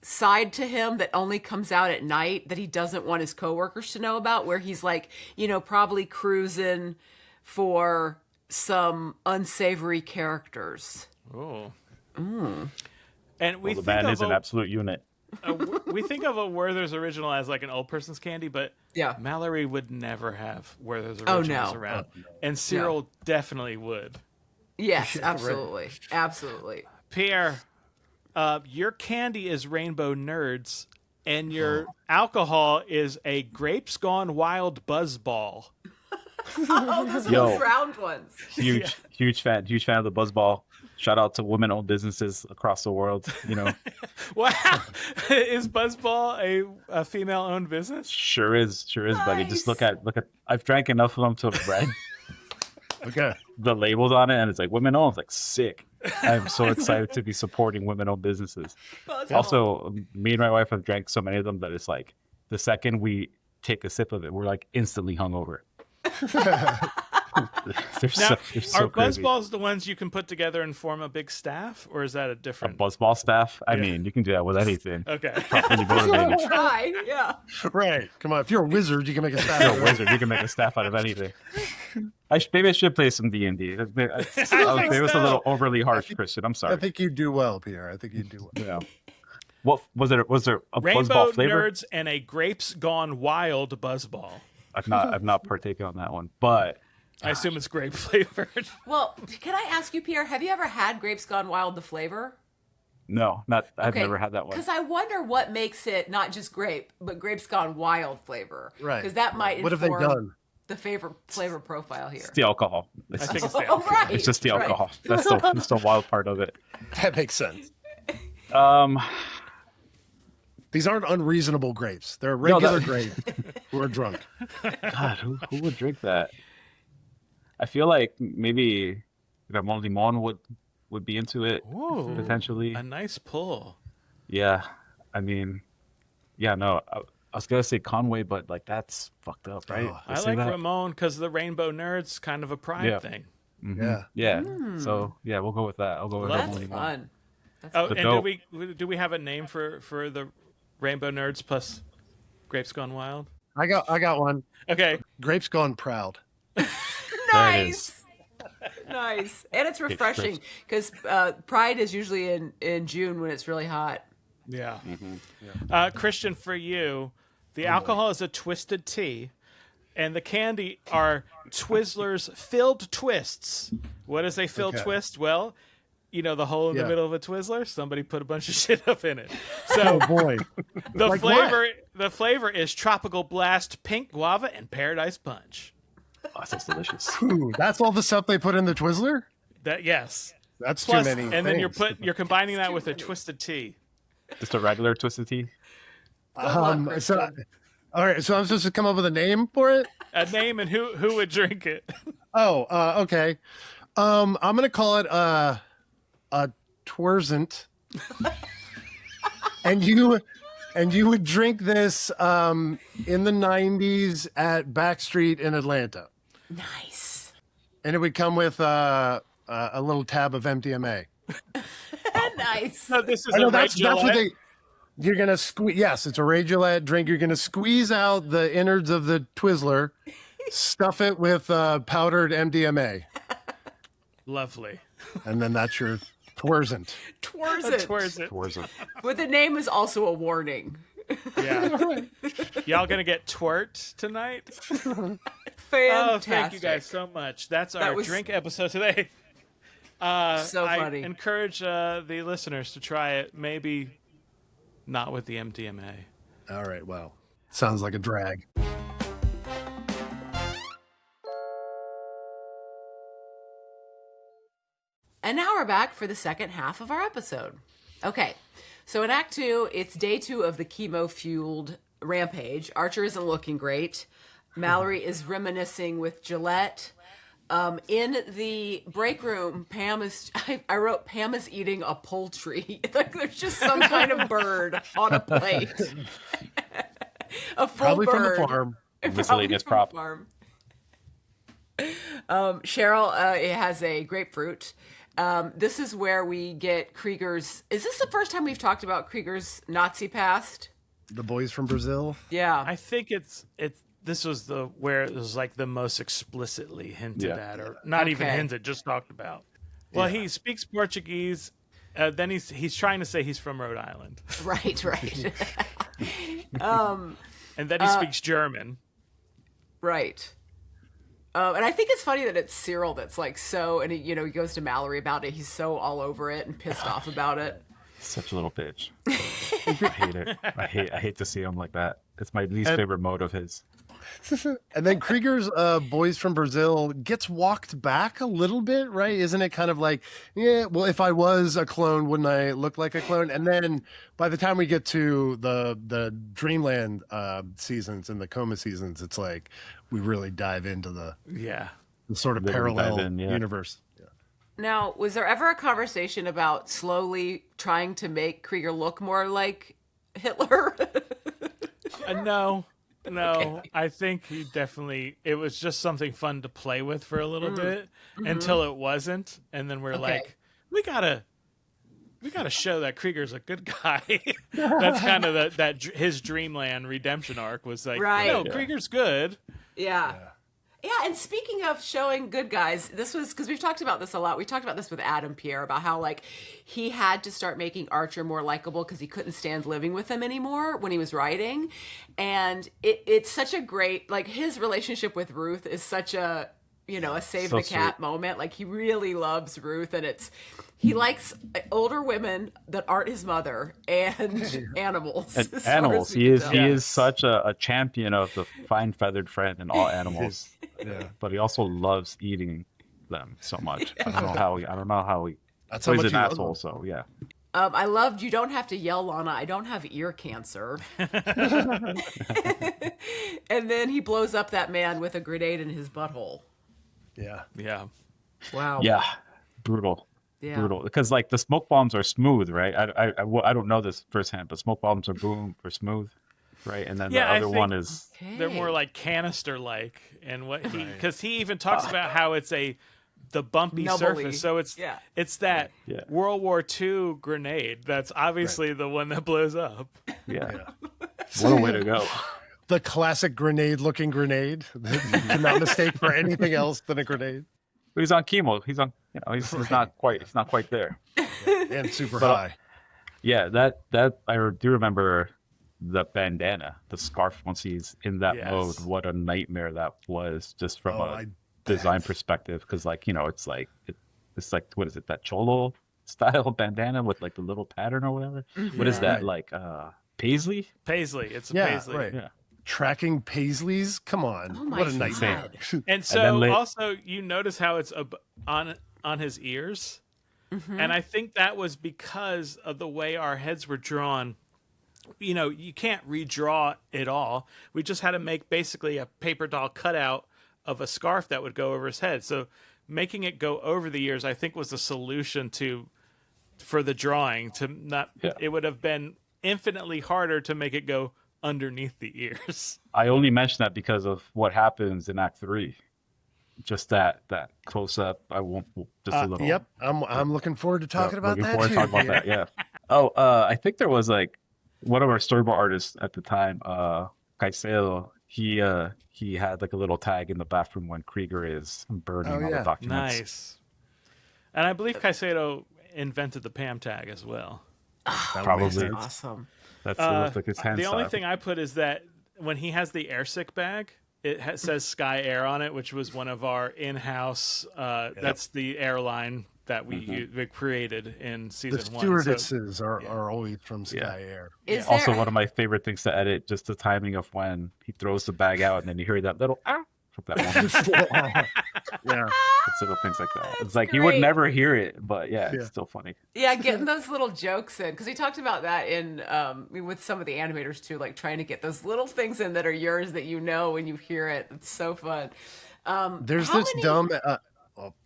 A: side to him that only comes out at night that he doesn't want his coworkers to know about, where he's like, probably cruising for some unsavory characters.
B: Oh. And
D: the man is an absolute unit.
B: We think of a Werther's Original as like an old person's candy, but Mallory would never have Werther's Originals around. And Cyril definitely would.
A: Yes, absolutely. Absolutely.
B: Pierre, your candy is Rainbow Nerds, and your alcohol is a Grapes Gone Wild Buzzball.
A: Those little round ones.
D: Huge fan of the Buzzball. Shout out to women-owned businesses across the world.
B: Wow, is Buzzball a female-owned business?
D: Sure is, buddy. Just look at. I've drank enough of them to have read the labels on it, and it's like women-owned. It's like sick. I'm so excited to be supporting women-owned businesses. Also, me and my wife have drank so many of them that it's like the second we take a sip of it, we're like instantly hungover. they're so
B: are
D: crazy.
B: Buzzballs the ones you can put together and form a big staff, or is that a different
D: Buzzball staff? I mean, you can do that with anything.
B: Okay.
D: Properly motivated.
A: Try, yeah.
C: Right. Come on. If you're a wizard, you can make a staff.
D: If you're a wizard, you can make a staff out of anything. Maybe I should play some D&D. Maybe it's a little overly harsh, Christian. I'm sorry.
C: I think you do well, Pierre. I think you do well.
D: Yeah. What was there? Was there a
B: Rainbow
D: Buzzball flavor?
B: Nerds and a Grapes Gone Wild Buzzball.
D: I've not partaken on that one, but
B: I assume it's grape flavored.
A: Well, can I ask you, Pierre, have you ever had Grapes Gone Wild, the flavor?
D: no, I've never had that one.
A: Because I wonder what makes it not just grape, but Grapes Gone Wild flavor.
C: Right.
A: Because that might
C: What have they done?
A: the flavor profile here.
D: It's the alcohol.
B: I think it's the alcohol.
A: Right.
D: It's just the alcohol. That's the wild part of it.
C: That makes sense. These aren't unreasonable grapes. They're regular grapes who are drunk.
D: God, who would drink that? I feel like maybe Ramon Limon would be into it.
B: Ooh,
D: potentially.
B: A nice pull.
D: Yeah, I mean, no. I was gonna say Conway, but like that's fucked up, right?
B: I like Ramon because the Rainbow Nerds kind of a pride thing.
D: Mm-hmm. Yeah. So we'll go with that. I'll go with
A: That's
D: Ramon Limon.
A: fun.
B: And do we have a name for the Rainbow Nerds plus Grapes Gone Wild?
C: I got one.
B: Okay.
C: Grapes Gone Proud.
A: Nice. Nice. And it's refreshing because Pride is usually in June when it's really hot.
B: Yeah. Mm-hmm. Christian, for you, the alcohol is a twisted tea, and the candy are Twizzlers filled twists. What is a filled twist? Well, the hole in the middle of a Twizzler. Somebody put a bunch of shit up in it. So,
C: oh boy,
B: the flavor is Tropical Blast, Pink Guava, and Paradise Punch.
D: Oh, that's delicious.
C: Ooh, that's all the stuff they put in the Twizzler?
B: Yes.
C: That's
B: Plus,
C: too many.
B: And then you're combining that with a
A: many.
B: twisted tea.
D: Just a regular twisted tea.
C: All right, so I'm supposed to come up with a name for it?
B: A name and who would drink it?
C: Okay. I'm gonna call it a Twirzant. and you would drink this in the 90s at Backstreet in Atlanta.
A: Nice.
C: And it would come with a little tab of MDMA.
A: Nice.
B: No, this is
C: that's what you're gonna squeeze. Yes, it's a Ray Gillette drink. You're gonna squeeze out the innards of the Twizzler, stuff it with powdered MDMA.
B: Lovely.
C: And then that's your Twirzant.
A: Twirzant. But the name is also a warning.
B: Yeah. Y'all gonna get twert tonight?
A: Fantastic.
B: Oh, thank you guys so much. That's our drink episode today.
A: So funny.
B: I encourage the listeners to try it. Maybe not with the MDMA.
C: All right. Well, sounds like a drag.
A: And now we're back for the second half of our episode. Okay, so in Act 2, it's day 2 of the chemo-fueled rampage. Archer isn't looking great. Mallory is reminiscing with Gillette. In the break room, I wrote Pam is eating a poultry. Like there's just some kind of bird on a plate. A full
C: Probably
A: bird.
C: from the farm.
D: Miscellaneous prop.
A: Cheryl has a grapefruit. This is where we get Krieger's. Is this the first time we've talked about Krieger's Nazi past?
C: The boys from Brazil.
A: Yeah,
B: I think it's this was where it was like the most explicitly hinted at, or not even hinted, just talked about. Well, he speaks Portuguese. Then he's trying to say he's from Rhode Island.
A: Right.
B: And then he speaks German.
A: Right. And I think it's funny that it's Cyril that's like so, and he goes to Mallory about it. He's so all over it and pissed off about it.
D: Such a little bitch. I hate it. I hate to see him like that. It's my least favorite mode of his.
C: And then Krieger's boys from Brazil gets walked back a little bit, right? Isn't it kind of like, yeah, well, if I was a clone, wouldn't I look like a clone? And then by the time we get to the Dreamland seasons and the Coma seasons, it's like we really dive into the sort of parallel universe. Yeah.
A: Now, was there ever a conversation about slowly trying to make Krieger look more like Hitler?
B: No. Okay. I think he definitely, it was just something fun to play with for a little bit until it wasn't. And then we're like, we gotta show that Krieger's a good guy. That's kind of that his Dreamland redemption arc was like, Krieger's good.
A: Yeah. Yeah, and speaking of showing good guys, this was because we've talked about this a lot. We talked about this with Adam Pierre about how like he had to start making Archer more likable because he couldn't stand living with him anymore when he was writing, and it's such a great like his relationship with Ruth is such a a save the cat moment. Like he really loves Ruth, and he likes older women that aren't his mother and animals.
D: And animals. He is such a champion of the fine feathered friend in all animals. But he also loves eating them so much. I don't know how he.
C: That's
D: he's
C: how much
D: an asshole. So yeah.
A: I loved you don't have to yell, Lana. I don't have ear cancer. And then he blows up that man with a grenade in his butthole.
B: Yeah.
A: Wow.
D: Yeah. Brutal.
A: Yeah.
D: Brutal. Because like the smoke bombs are smooth, right? I don't know this firsthand, but smoke bombs are smooth, right? And then the other one is
B: they're more like canister like, and what because he even talks about how it's the bumpy surface. So it's that World War II grenade that's obviously the one that blows up.
D: Yeah. What a way to go.
C: The classic grenade-looking grenade. You cannot mistake for anything else than a grenade.
D: But he's on chemo. He's on. He's not quite. He's not quite there.
C: And super high.
D: Yeah, that I do remember the bandana, the scarf. Once he's in that mode, what a nightmare that was, just from a design perspective. Because it's like what is it? That cholo style bandana with like the little pattern or whatever. Mm-hmm. What is that like? Paisley.
B: It's a Paisley.
C: Right.
D: Yeah.
C: Tracking Paisleys? Come on.
A: Oh my
C: what a nightmare.
B: And so also you notice how it's on his ears. Mm-hmm. And I think that was because of the way our heads were drawn. You can't redraw it all. We just had to make basically a paper doll cutout of a scarf that would go over his head. So making it go over the ears, I think, was the solution for the drawing. It would have been infinitely harder to make it go underneath the ears.
D: I only mention that because of what happens in Act 3. Just that close up. I won't just a little.
C: Yep, I'm looking forward to talking about that.
D: Looking forward to talking about that. Yeah. Oh, I think there was like one of our storyboard artists at the time, Caicedo. He had like a little tag in the bathroom when Krieger is burning all the documents.
B: Nice. And I believe Caicedo invented the Pam tag as well.
D: Probably.
A: Awesome.
D: That's like his hand
B: The only
D: style.
B: thing I put is that when he has the airsick bag, it says Sky Air on it, which was one of our in-house. That's the airline that we created in season 1.
C: The stewardesses are always from Sky Air.
D: Also, one of my favorite things to edit, just the timing of when he throws the bag out and then you hear that little from that one. It's little things like that. It's like
A: great.
D: You would never hear it, but it's still funny.
A: Yeah, getting those little jokes in, because we talked about that in with some of the animators too, like trying to get those little things in that are yours that when you hear it. It's so fun.
C: There's this dumb.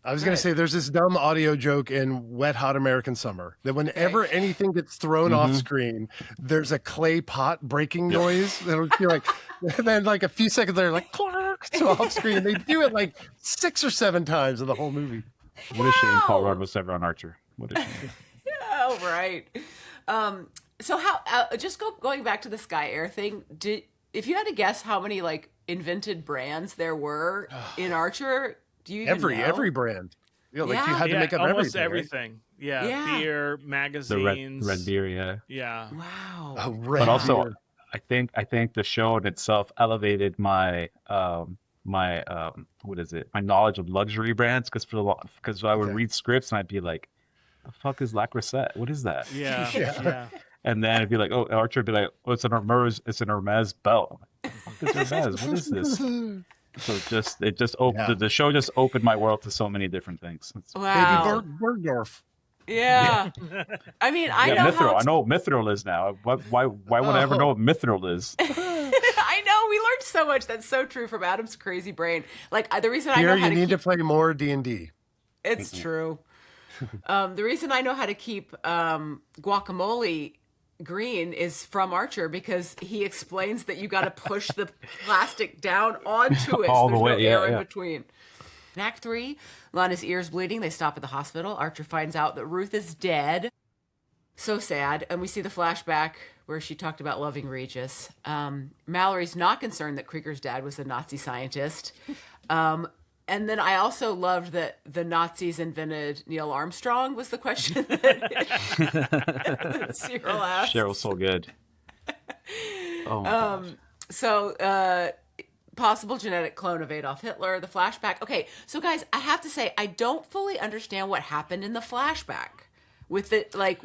C: I was going to say there's this dumb audio joke in Wet Hot American Summer that whenever anything gets thrown off screen, there's a clay pot breaking noise. That'll be like, and then like a few seconds later, like clark, it's off screen. They do it like 6 or 7 times in the whole movie.
D: What a shame Paul Rudd was ever on Archer. What a shame.
A: Oh, right. So how, just going back to the Sky Air thing, if you had to guess how many like invented brands there were in Archer, do you even know?
C: Every brand. You know, like you had to make up
B: almost
C: everything.
B: Right? Yeah, beer, magazines,
D: the red beer,
B: yeah.
A: Wow.
C: Red
D: but also,
C: beer.
D: I think the show in itself elevated my my knowledge of luxury brands because I would read scripts and I'd be like, the fuck is La Crusette? What is that?
B: Yeah.
D: And then it'd be like, oh, Archer would be like, oh, it's an Hermes belt. I'm like, what is Hermes? What is this? So it just opened the show just opened my world to so many different things.
A: Wow.
C: Baby Bergdorf.
A: Yeah. I mean, I know
D: Mithril. I know what Mithril is now. Why would I ever know what Mithril is?
A: I know, we learned so much. That's so true from Adam's crazy brain. Like the reason I know how
C: you need to play more D&D.
A: It's true. The reason I know how to keep guacamole green is from Archer, because he explains that you got to push the plastic down onto it.
D: All
A: so
D: the way,
A: there's no air
D: yeah.
A: in between. In Act 3, Lana's ear's bleeding. They stop at the hospital. Archer finds out that Ruth is dead. So sad. And we see the flashback where she talked about loving Regis. Mallory's not concerned that Krieger's dad was a Nazi scientist. And then I also loved that the Nazis invented Neil Armstrong was the question that Cyril asked.
D: Cheryl's so good. Oh my gosh.
A: So, possible genetic clone of Adolf Hitler, the flashback. Okay, so guys, I have to say, I don't fully understand what happened in the flashback. With it, like,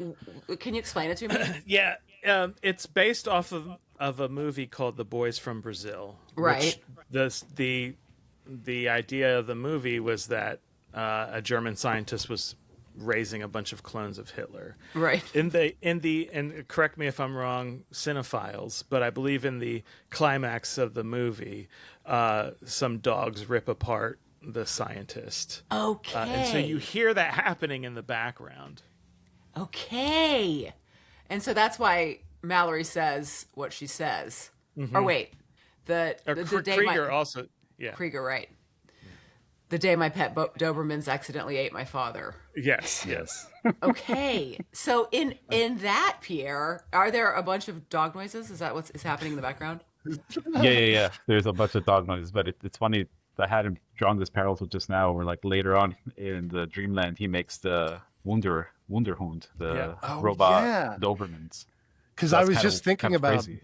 A: can you explain it to me?
B: Yeah, it's based off of a movie called The Boys from Brazil.
A: Right.
B: The idea of the movie was that a German scientist was raising a bunch of clones of Hitler.
A: Right.
B: And correct me if I'm wrong, cinephiles, but I believe in the climax of the movie, some dogs rip apart the scientist.
A: Okay.
B: And so you hear that happening in the background.
A: Okay. And so that's why Mallory says what she says. Mm-hmm. Or wait, the day
B: Krieger also. Yeah.
A: Krieger, right. The day my pet Dobermans accidentally ate my father.
B: Yes.
A: Okay. So in that, Pierre, are there a bunch of dog noises? Is that what's happening in the background?
D: Yeah. There's a bunch of dog noises, but it's funny. I had him drawn this parallel just now where like later on in the Dreamland, he makes the Wunderhund, the robot Dobermans.
C: Because I was just thinking about
D: crazy.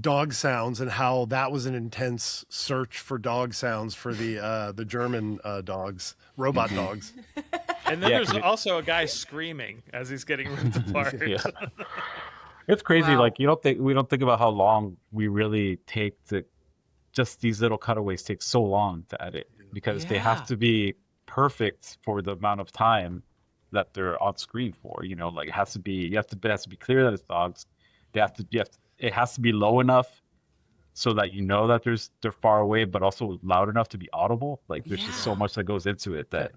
C: Dog sounds and how that was an intense search for dog sounds for the German dogs, robot dogs.
B: And then there's also a guy screaming as he's getting ripped apart.
D: It's crazy.
A: Wow.
D: Like we don't think about how long we really take to just these little cutaways take so long to edit because they have to be perfect for the amount of time that they're on screen for. You know, like it has to be clear that it's dogs. It has to be low enough so that you know that they're far away, but also loud enough to be audible. Like there's just so much that goes into it that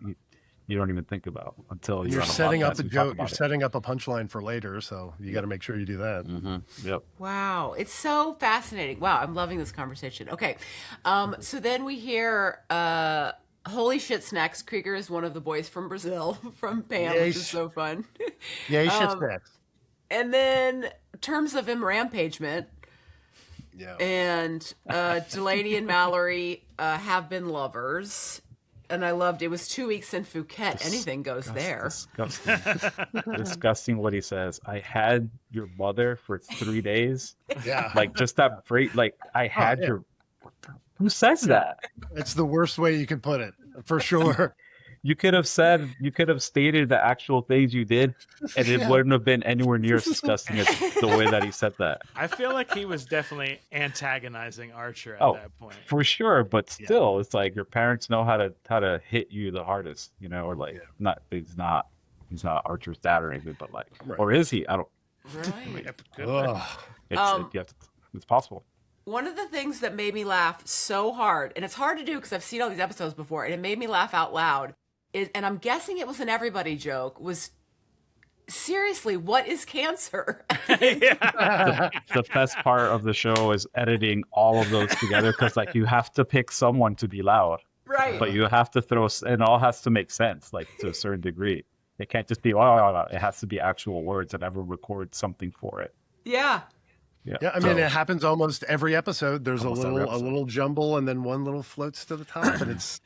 D: you don't even think about until you're
C: setting up a joke. You're setting up a punchline for later, so you got to make sure you do that.
D: Mm-hmm. Yep.
A: Wow, it's so fascinating. Wow, I'm loving this conversation. Okay, so then we hear holy shit snacks. Krieger is one of the boys from Brazil from Pam, which is so fun.
C: Yeah, shit snacks.
A: And then terms of rampagement.
C: Yeah.
A: And Delaney and Mallory have been lovers. And I loved it was 2 weeks in Phuket. Anything goes there.
D: Disgusting what he says. I had your mother for 3 days.
C: Yeah.
D: Like just that break. Like I had your. Who says that?
C: It's the worst way you can put it, for sure.
D: You could have stated the actual things you did, and it wouldn't have been anywhere near as disgusting as the way that he said that.
B: I feel like he was definitely antagonizing Archer at that point.
D: For sure, but still, it's like your parents know how to hit you the hardest, you know, or like he's not Archer's dad or anything, but like, or is he? I don't.
A: Right.
D: It's possible.
A: One of the things that made me laugh so hard, and it's hard to do because I've seen all these episodes before, and it made me laugh out loud, and I'm guessing it was an everybody joke, was seriously, what is cancer?
D: The best part of the show is editing all of those together because like you have to pick someone to be loud.
A: Right.
D: But you have to throw, and it all has to make sense, like to a certain degree. It can't just be, oh, it has to be actual words and ever record something for it.
A: Yeah.
C: Yeah, I mean, it happens almost every episode. There's a little jumble, and then one little floats to the top, and it's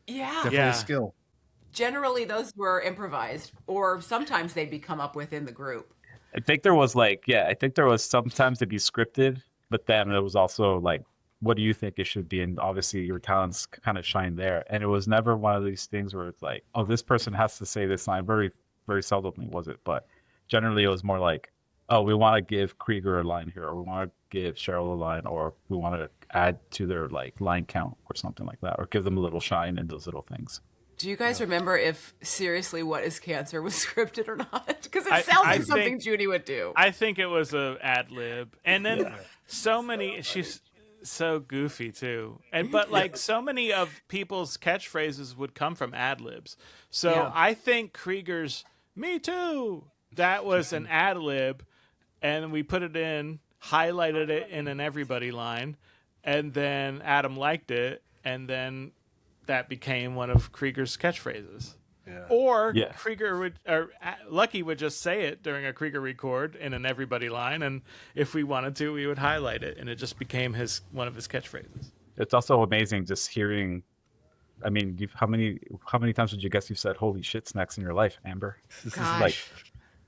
C: definitely a skill.
A: Generally, those were improvised, or sometimes they'd be come up with in the group.
D: I think there was sometimes it'd be scripted, but then it was also like, what do you think it should be? And obviously your talents kind of shine there. And it was never one of these things where it's like, oh, this person has to say this line. Very, very seldomly was it, but generally it was more like, oh, we want to give Krieger a line here, or we want to give Cheryl a line, or we want to add to their like line count or something like that, or give them a little shine in those little things.
A: Do you guys remember if Seriously What is Cancer was scripted or not? Because it sounds like something Judy would do.
B: I think it was a ad lib. And then she's so goofy too. But like so many of people's catchphrases would come from ad libs. So I think Krieger's "Me Too," that was an ad lib, and we put it in, highlighted it in an everybody line, and then Adam liked it, and then that became one of Krieger's catchphrases. Yeah. Or Lucky would just say it during a Krieger record in an everybody line, and if we wanted to, we would highlight it, and it just became one of his catchphrases.
D: It's also amazing just hearing. I mean, how many times would you guess you've said "holy shit" snacks in your life, Amber?
A: Gosh, is like,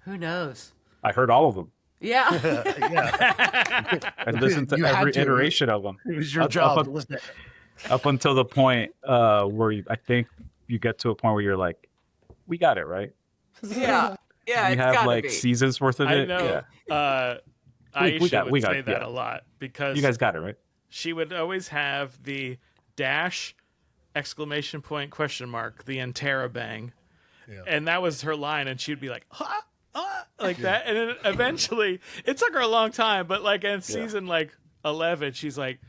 A: who knows?
D: I heard all of them.
A: Yeah.
D: I listened to every iteration of them.
C: It was your job to listen.
D: Up until the point where I think you get to a point where you're like, we got it, right?
A: Yeah. Yeah.
D: You have like seasons worth of it.
B: I know. Yeah. Aisha would say that a lot because
D: you guys got it, right?
B: She would always have the dash, ! The interrobang. Yeah. And that was her line, and she'd be like, like that. And then eventually, it took her a long time, but like in season 11, she's like,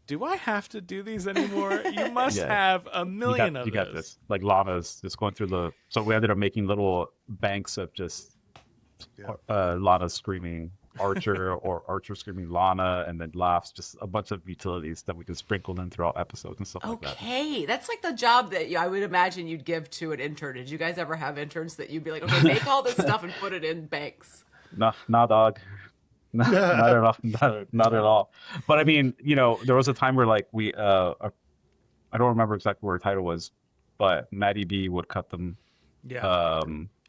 B: do I have to do these anymore? You must have a million of those. You got this.
D: Like Lana's just going through so we ended up making little banks of just Lana screaming Archer or Archer screaming Lana, and then laughs, just a bunch of utilities that we can sprinkle in throughout episodes and stuff like that.
A: Okay, that's like the job that I would imagine you'd give to an intern. Did you guys ever have interns that you'd be like, okay, make all this stuff and put it in banks?
D: Nah, dog. Not at all. But I mean, there was a time where like we, I don't remember exactly where her title was, but Maddie B would cut them. Yeah.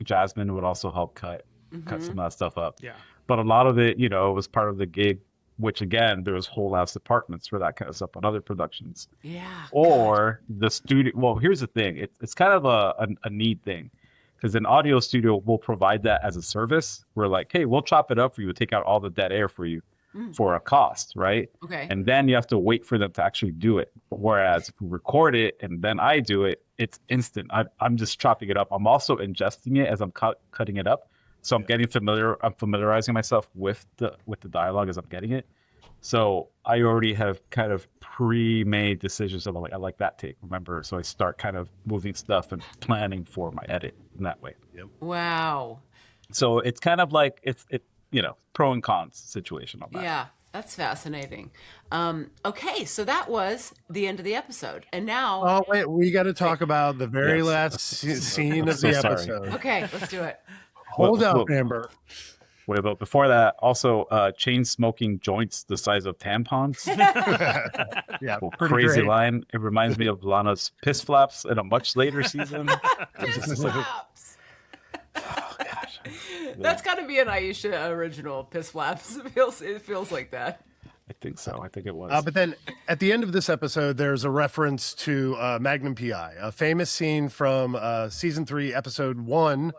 D: Jasmine would also help cut some of that stuff up. Yeah. But a lot of it, was part of the gig, which again, there was whole ass departments for that kind of stuff on other productions.
A: Yeah.
D: Or the studio. Well, here's the thing. It's kind of a neat thing. Because an audio studio will provide that as a service. We're like, hey, we'll chop it up for you. We'll take out all the dead air for you for a cost, right?
A: Okay.
D: And then you have to wait for them to actually do it. Whereas if we record it and then I do it, it's instant. I'm just chopping it up. I'm also ingesting it as I'm cutting it up. So I'm getting familiar. I'm familiarizing myself with the dialogue as I'm getting it. So I already have kind of pre-made decisions of like, I like that take, remember? So I start kind of moving stuff and planning for my edit in that way.
C: Yep.
A: Wow.
D: So it's kind of like, it's pro and cons situation on that.
A: Yeah, that's fascinating. Okay, so that was the end of the episode. And now...
C: Oh, wait, we got to talk about the very last scene of the episode.
A: Okay, let's do it.
C: Hold up, Amber.
D: Wait, but before that, also chain smoking joints the size of tampons.
C: Yeah,
D: crazy great line. It reminds me of Lana's piss flaps in a much later season.
A: Piss flaps.
D: Oh gosh,
A: that's got to be an Aisha original. Piss flaps. It feels like that.
D: I think so. I think it was.
C: But then at the end of this episode, there's a reference to Magnum PI, a famous scene from season 3, episode 1.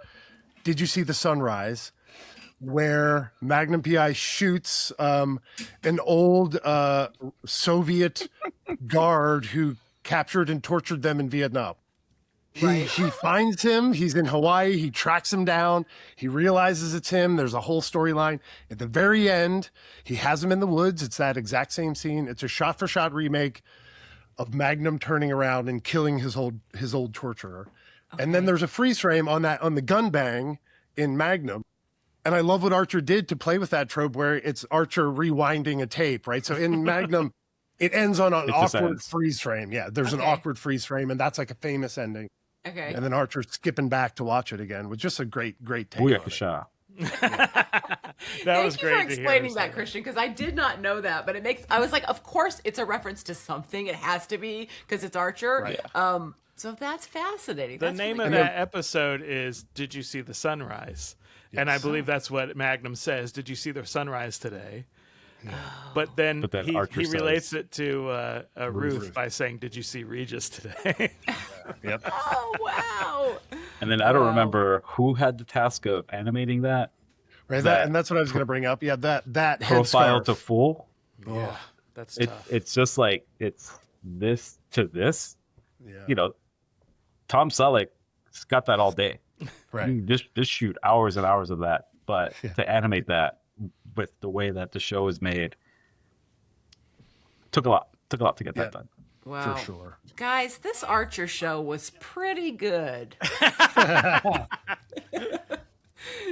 C: Did you see the sunrise? Where Magnum PI shoots an old Soviet guard who captured and tortured them in Vietnam. He finds him. He's in Hawaii. He tracks him down. He realizes it's him. There's a whole storyline. At the very end, he has him in the woods. It's that exact same scene. It's a shot-for-shot remake of Magnum turning around and killing his old torturer. Okay. And then there's a freeze frame on the gun bang in Magnum. And I love what Archer did to play with that trope where it's Archer rewinding a tape, right? So in Magnum, It ends on an
D: It just
C: awkward
D: ends.
C: freeze frame. Yeah, there's an awkward freeze frame, and that's like a famous ending.
A: Okay.
C: And then Archer's skipping back to watch it again with just a great take on it.
D: Booyakasha.
B: That was
A: Thank you
B: great
A: for
B: to hear
A: explaining
B: her
A: that,
B: say
A: Christian, because I did not know that. But I was like, of course, it's a reference to something. It has to be because it's Archer.
C: Right.
A: So that's fascinating.
B: The
A: That's
B: name
A: really
B: of
A: cool.
B: that episode is "Did you see the sunrise?" And I believe that's what Magnum says. Did you see the sunrise today? But then
D: Archer
B: he
D: says,
B: relates it to Ruth by saying, "Did you see Regis today?"
C: Yep.
A: Oh wow!
D: And then I don't remember who had the task of animating that.
C: Right.
D: That
C: And that's what I was going to bring up. Yeah. That
D: Profile
C: headscarf.
D: to full.
B: Yeah, that's tough.
D: It's just like it's this to this.
C: Yeah.
D: You know, Tom Selleck's got that all day.
C: Right.
D: You can just shoot hours and hours of that. But to animate that with the way that the show is made took a lot to get that done.
A: Wow.
C: For sure.
A: Guys, this Archer show was pretty good.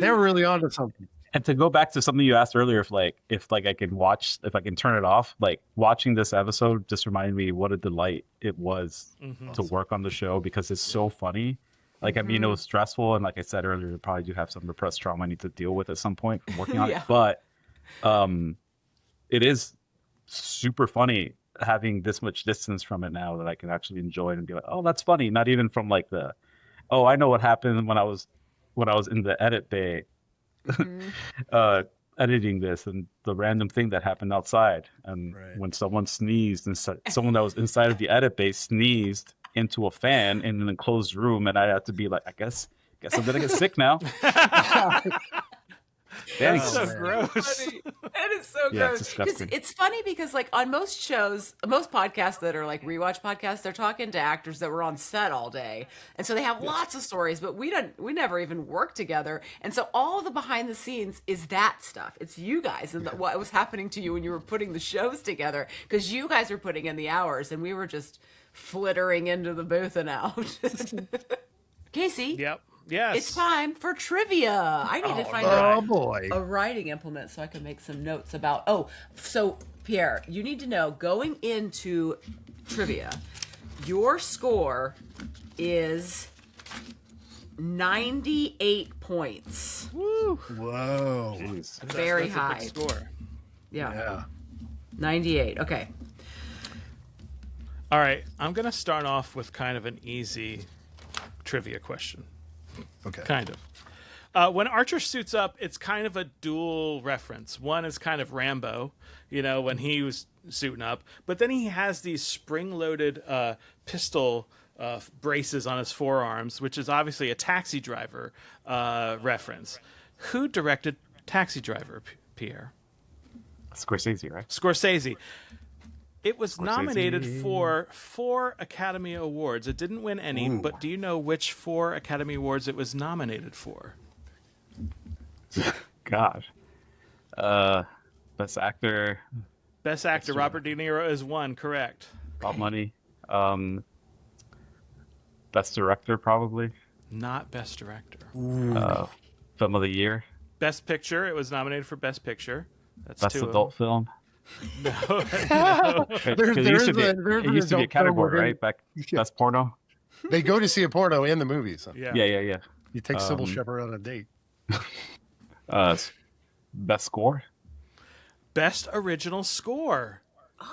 C: They were really onto something.
D: And to go back to something you asked earlier, if I can turn it off, like watching this episode just reminded me what a delight it was to work on the show because it's so funny. Like, I mean, it was stressful. And like I said earlier, I probably do have some repressed trauma I need to deal with at some point from working on it. But it is super funny having this much distance from it now that I can actually enjoy it and be like, oh, that's funny. Not even from like I know what happened when I was in the edit bay editing this and the random thing that happened outside. And when someone sneezed and someone that was inside of the edit bay sneezed into a fan in an enclosed room, and I had to be like, I guess I'm gonna get sick now.
B: That's so gross.
A: That is so
D: Yeah,
A: gross.
D: it's disgusting.
A: It's funny because like on most shows, most podcasts that are like rewatch podcasts, they're talking to actors that were on set all day. And so they have lots of stories, but we never even worked together. And so all the behind the scenes is that stuff. It's you guys and what was happening to you when you were putting the shows together because you guys were putting in the hours and we were just flittering into the booth and out. Casey.
B: Yep. Yes.
A: It's time for trivia. I need to find a writing implement so I can make some notes about. So Pierre, you need to know going into trivia, your score is 98 points.
B: Woo.
C: Whoa.
A: Very
B: That's a
A: high.
B: big score.
A: Yeah. 98. Okay.
B: All right. I'm going to start off with kind of an easy trivia question.
C: Okay.
B: Kind of. When Archer suits up, it's kind of a dual reference. One is kind of Rambo, when he was suiting up. But then he has these spring-loaded pistol braces on his forearms, which is obviously a Taxi Driver reference. Who directed Taxi Driver, Pierre?
D: Scorsese, right?
B: Scorsese. It was nominated for 4 Academy Awards. It didn't win any, but do you know which 4 Academy Awards it was nominated for?
D: Gosh. Best actor.
B: Best actor, Robert De Niro is 1, correct.
D: About money. Best director, probably.
B: Not best director.
D: Film of the year.
B: Best picture, it was nominated for best picture. That's
D: Best
B: 2
D: adult film.
B: No.
C: There
D: It used to be
C: is
D: a
C: an
D: category, right? Back best porno.
C: They go to see a porno in the movies. So.
B: Yeah.
D: Yeah.
C: You take Sybil Shepherd on a date.
D: Best score.
B: Best original score.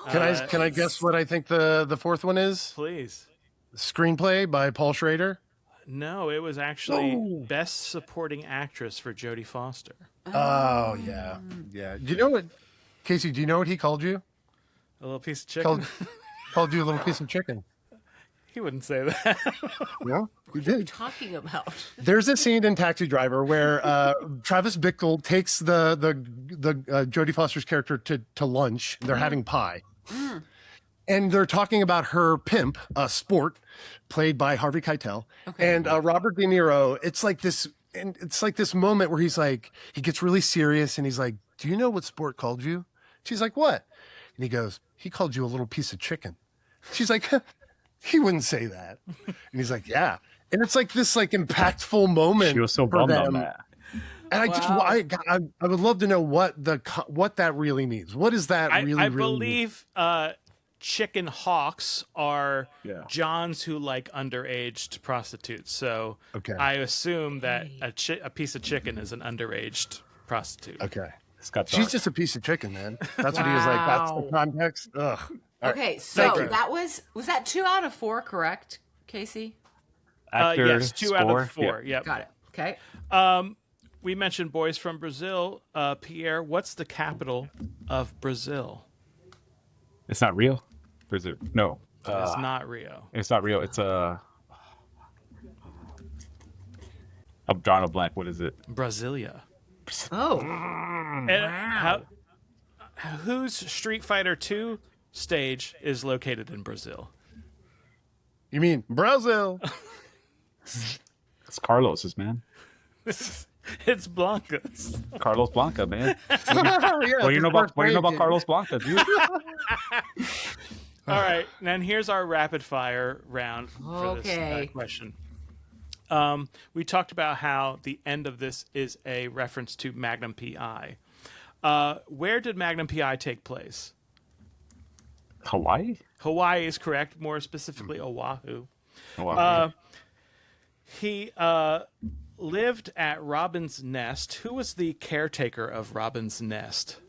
C: Can I guess what I think the fourth one is?
B: Please.
C: Screenplay by Paul Schrader.
B: No, it was actually best supporting actress for Jodie Foster.
C: Oh yeah. Do you know what, Casey? Do you know what he called you?
B: A little piece of chicken.
C: Called you a little piece of chicken.
B: He wouldn't say that.
C: Yeah, you did.
A: Talking about.
C: There's a scene in Taxi Driver where Travis Bickle takes the Jodie Foster's character to lunch. They're having pie, and they're talking about her pimp, Sport, played by Harvey Keitel, and Robert De Niro. It's like this moment where he gets really serious, and he's like, "Do you know what Sport called you?" She's like, "What?" And he goes, "He called you a little piece of chicken." She's like, "He wouldn't say that." And he's like, "Yeah." And it's like this impactful moment.
D: She was so bummed on that.
C: And I would love to know what that really means. What does that really
B: I
C: mean?
B: believe chicken hawks are
D: Yeah.
B: Johns who like underaged prostitutes. So I assume that a piece of chicken is an underaged prostitute.
C: Okay.
D: She's
C: just a piece of chicken, man. That's what he was like. That's the context. Ugh.
A: Okay, so that was that 2 out of 4, correct, Casey?
B: Yes, 2 out of 4.
A: Yeah. Yep. Got it. Okay.
B: We mentioned boys from Brazil. Pierre, what's the capital of Brazil?
D: It's not Rio. Brazil. No.
B: It's not Rio.
D: It's not Rio. It's I'm drawing a blank. What is it?
B: Brasilia.
A: Oh.
B: And whose Street Fighter 2 stage is located in Brazil?
C: You mean Brazil?
D: It's Carlos's, man.
B: It's Blanca's.
D: Carlos Blanca, man. What do you know about Carlos Blanca, dude?
B: All right, and here's our rapid fire round for this question. We talked about how the end of this is a reference to Magnum PI. Where did Magnum PI take place?
D: Hawaii?
B: Hawaii is correct. More specifically, Oahu. He lived at Robin's Nest. Who was the caretaker of Robin's Nest?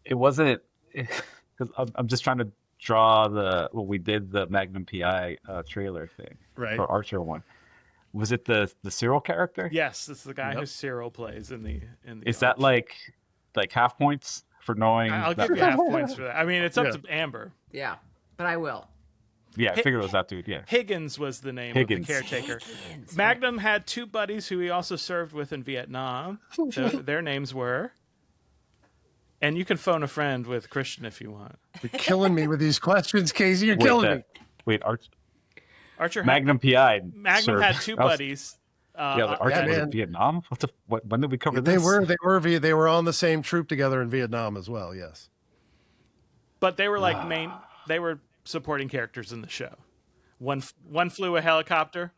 D: It wasn't, because I'm just trying to draw we did the Magnum PI trailer thing,
C: right?
D: Or Archer one. Was it the Cyril character?
B: Yes, it's the guy who Cyril plays in the.
D: Is that like half points for knowing?
B: I'll give you half points for that. I mean, it's up to Amber.
A: Yeah, but I will.
D: Yeah, I figured it was that dude. Yeah,
B: Higgins was the name of the caretaker. Magnum had 2 buddies who he also served with in Vietnam. Their names were. And you can phone a friend with Christian if you want.
C: You're killing me with these questions, Casey. You're killing me.
D: Wait,
B: Archer.
D: Magnum PI.
B: Magnum had 2 buddies.
D: Archer was in Vietnam. When did we cover
C: this? They were on the same troop together in Vietnam as well. Yes.
B: But they were They were supporting characters in the show. One flew a helicopter.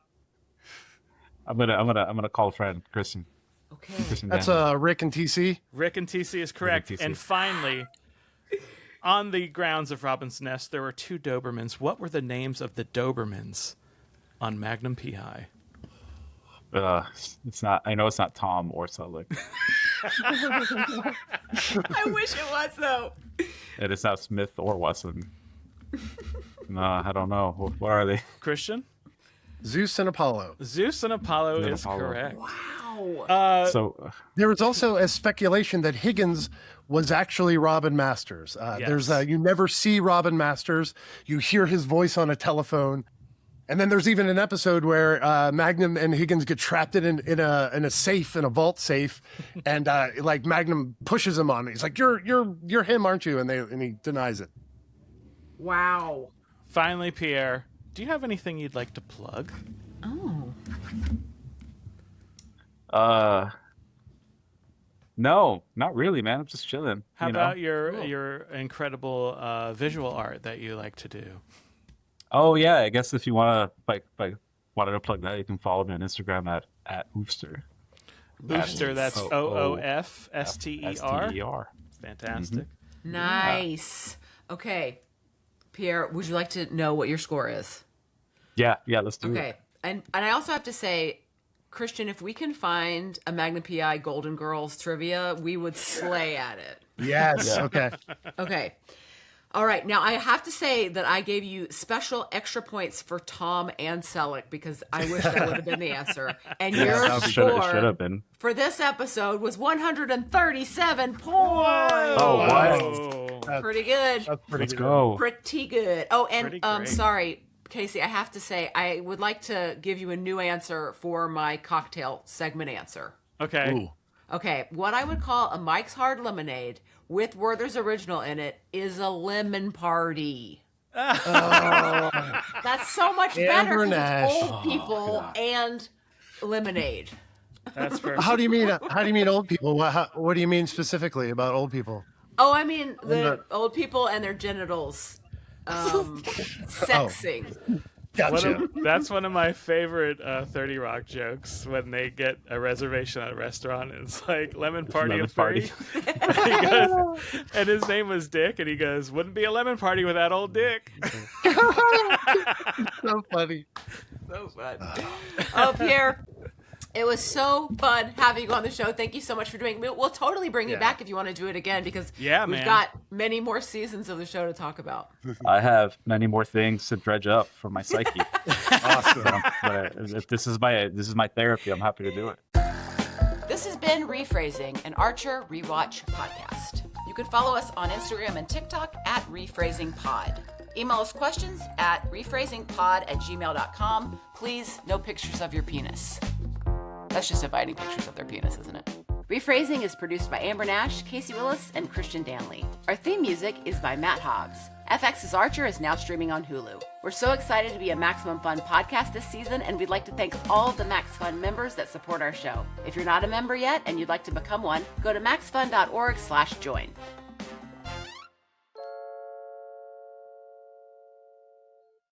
D: I'm gonna call a friend, Kristen.
A: Okay.
C: That's Rick and TC.
B: Rick and TC is correct. And finally, on the grounds of Robin's Nest, there were 2 Dobermans. What were the names of the Dobermans on Magnum PI?
D: It's not. I know it's not Tom or Sulick.
A: I wish it was though.
D: And it's not Smith or Wesson. No, I don't know. What are they?
B: Christian?
C: Zeus and Apollo.
B: Zeus and Apollo is correct.
A: Wow.
D: So
C: there was also a speculation that Higgins was actually Robin Masters. There's you never see Robin Masters. You hear his voice on a telephone. And then there's even an episode where Magnum and Higgins get trapped in a safe, in a vault safe, and like Magnum pushes him on it. He's like, "You're him, aren't you?" And he denies it.
A: Wow.
B: Finally, Pierre, do you have anything you'd like to plug?
A: Oh.
D: No, not really, man. I'm just chilling.
B: How about your incredible visual art that you like to do?
D: Oh yeah, I guess if you want to wanted to plug that, you can follow me on Instagram at Oofster.
B: Oofster, that's OOFSTER. Fantastic.
A: Mm-hmm. Nice. Okay, Pierre, would you like to know what your score is?
D: Yeah, let's do it.
A: Okay, and I also have to say, Christian, if we can find a Magnum PI Golden Girls trivia, we would slay at it.
C: Yes. Yeah. Okay.
A: Okay. All right. Now, I have to say that I gave you special extra points for Tom and Selleck because I wish that would have been the answer. And your score for this episode was 137 points.
D: Oh, wow.
A: Pretty good.
C: That's pretty
D: Let's
C: good.
D: go.
A: Pretty good. Oh, and sorry, Casey, I have to say, I would like to give you a new answer for my cocktail segment answer.
B: Okay.
C: Ooh.
A: Okay. What I would call a Mike's Hard Lemonade with Werther's Original in it is a lemon party.
C: Oh.
A: That's so much better because it's old people and lemonade.
B: That's perfect.
C: How do you mean old people? What do you mean specifically about old people?
A: Oh, I mean the old people and their genitals sexing.
C: Gotcha.
B: That's one of my favorite 30 Rock jokes when they get a reservation at a restaurant and it's like lemon party
D: Lemon
B: of 3. And, he goes, and his name was Dick, and he goes, wouldn't be a lemon party without old Dick.
C: So funny.
A: So fun. Oh, Pierre, it was so fun having you on the show. Thank you so much for doing it. We'll totally bring you back if you want to do it again, because we've got many more seasons of the show to talk about.
D: I have many more things to dredge up from my psyche.
C: Awesome.
D: But if this is my therapy, I'm happy to do it.
A: This has been Rephrasing, an Archer Rewatch podcast. You can follow us on Instagram and TikTok at RephrasingPod. Email us questions at rephrasingpod@gmail.com. Please, no pictures of your penis. That's just inviting pictures of their penis, isn't it? Rephrasing is produced by Amber Nash, Casey Willis, and Christian Danley. Our theme music is by Matt Hoggs. FX's Archer is now streaming on Hulu. We're so excited to be a Maximum Fun podcast this season, and we'd like to thank all of the Max Fun members that support our show. If you're not a member yet and you'd like to become one, go to maxfun.org/join.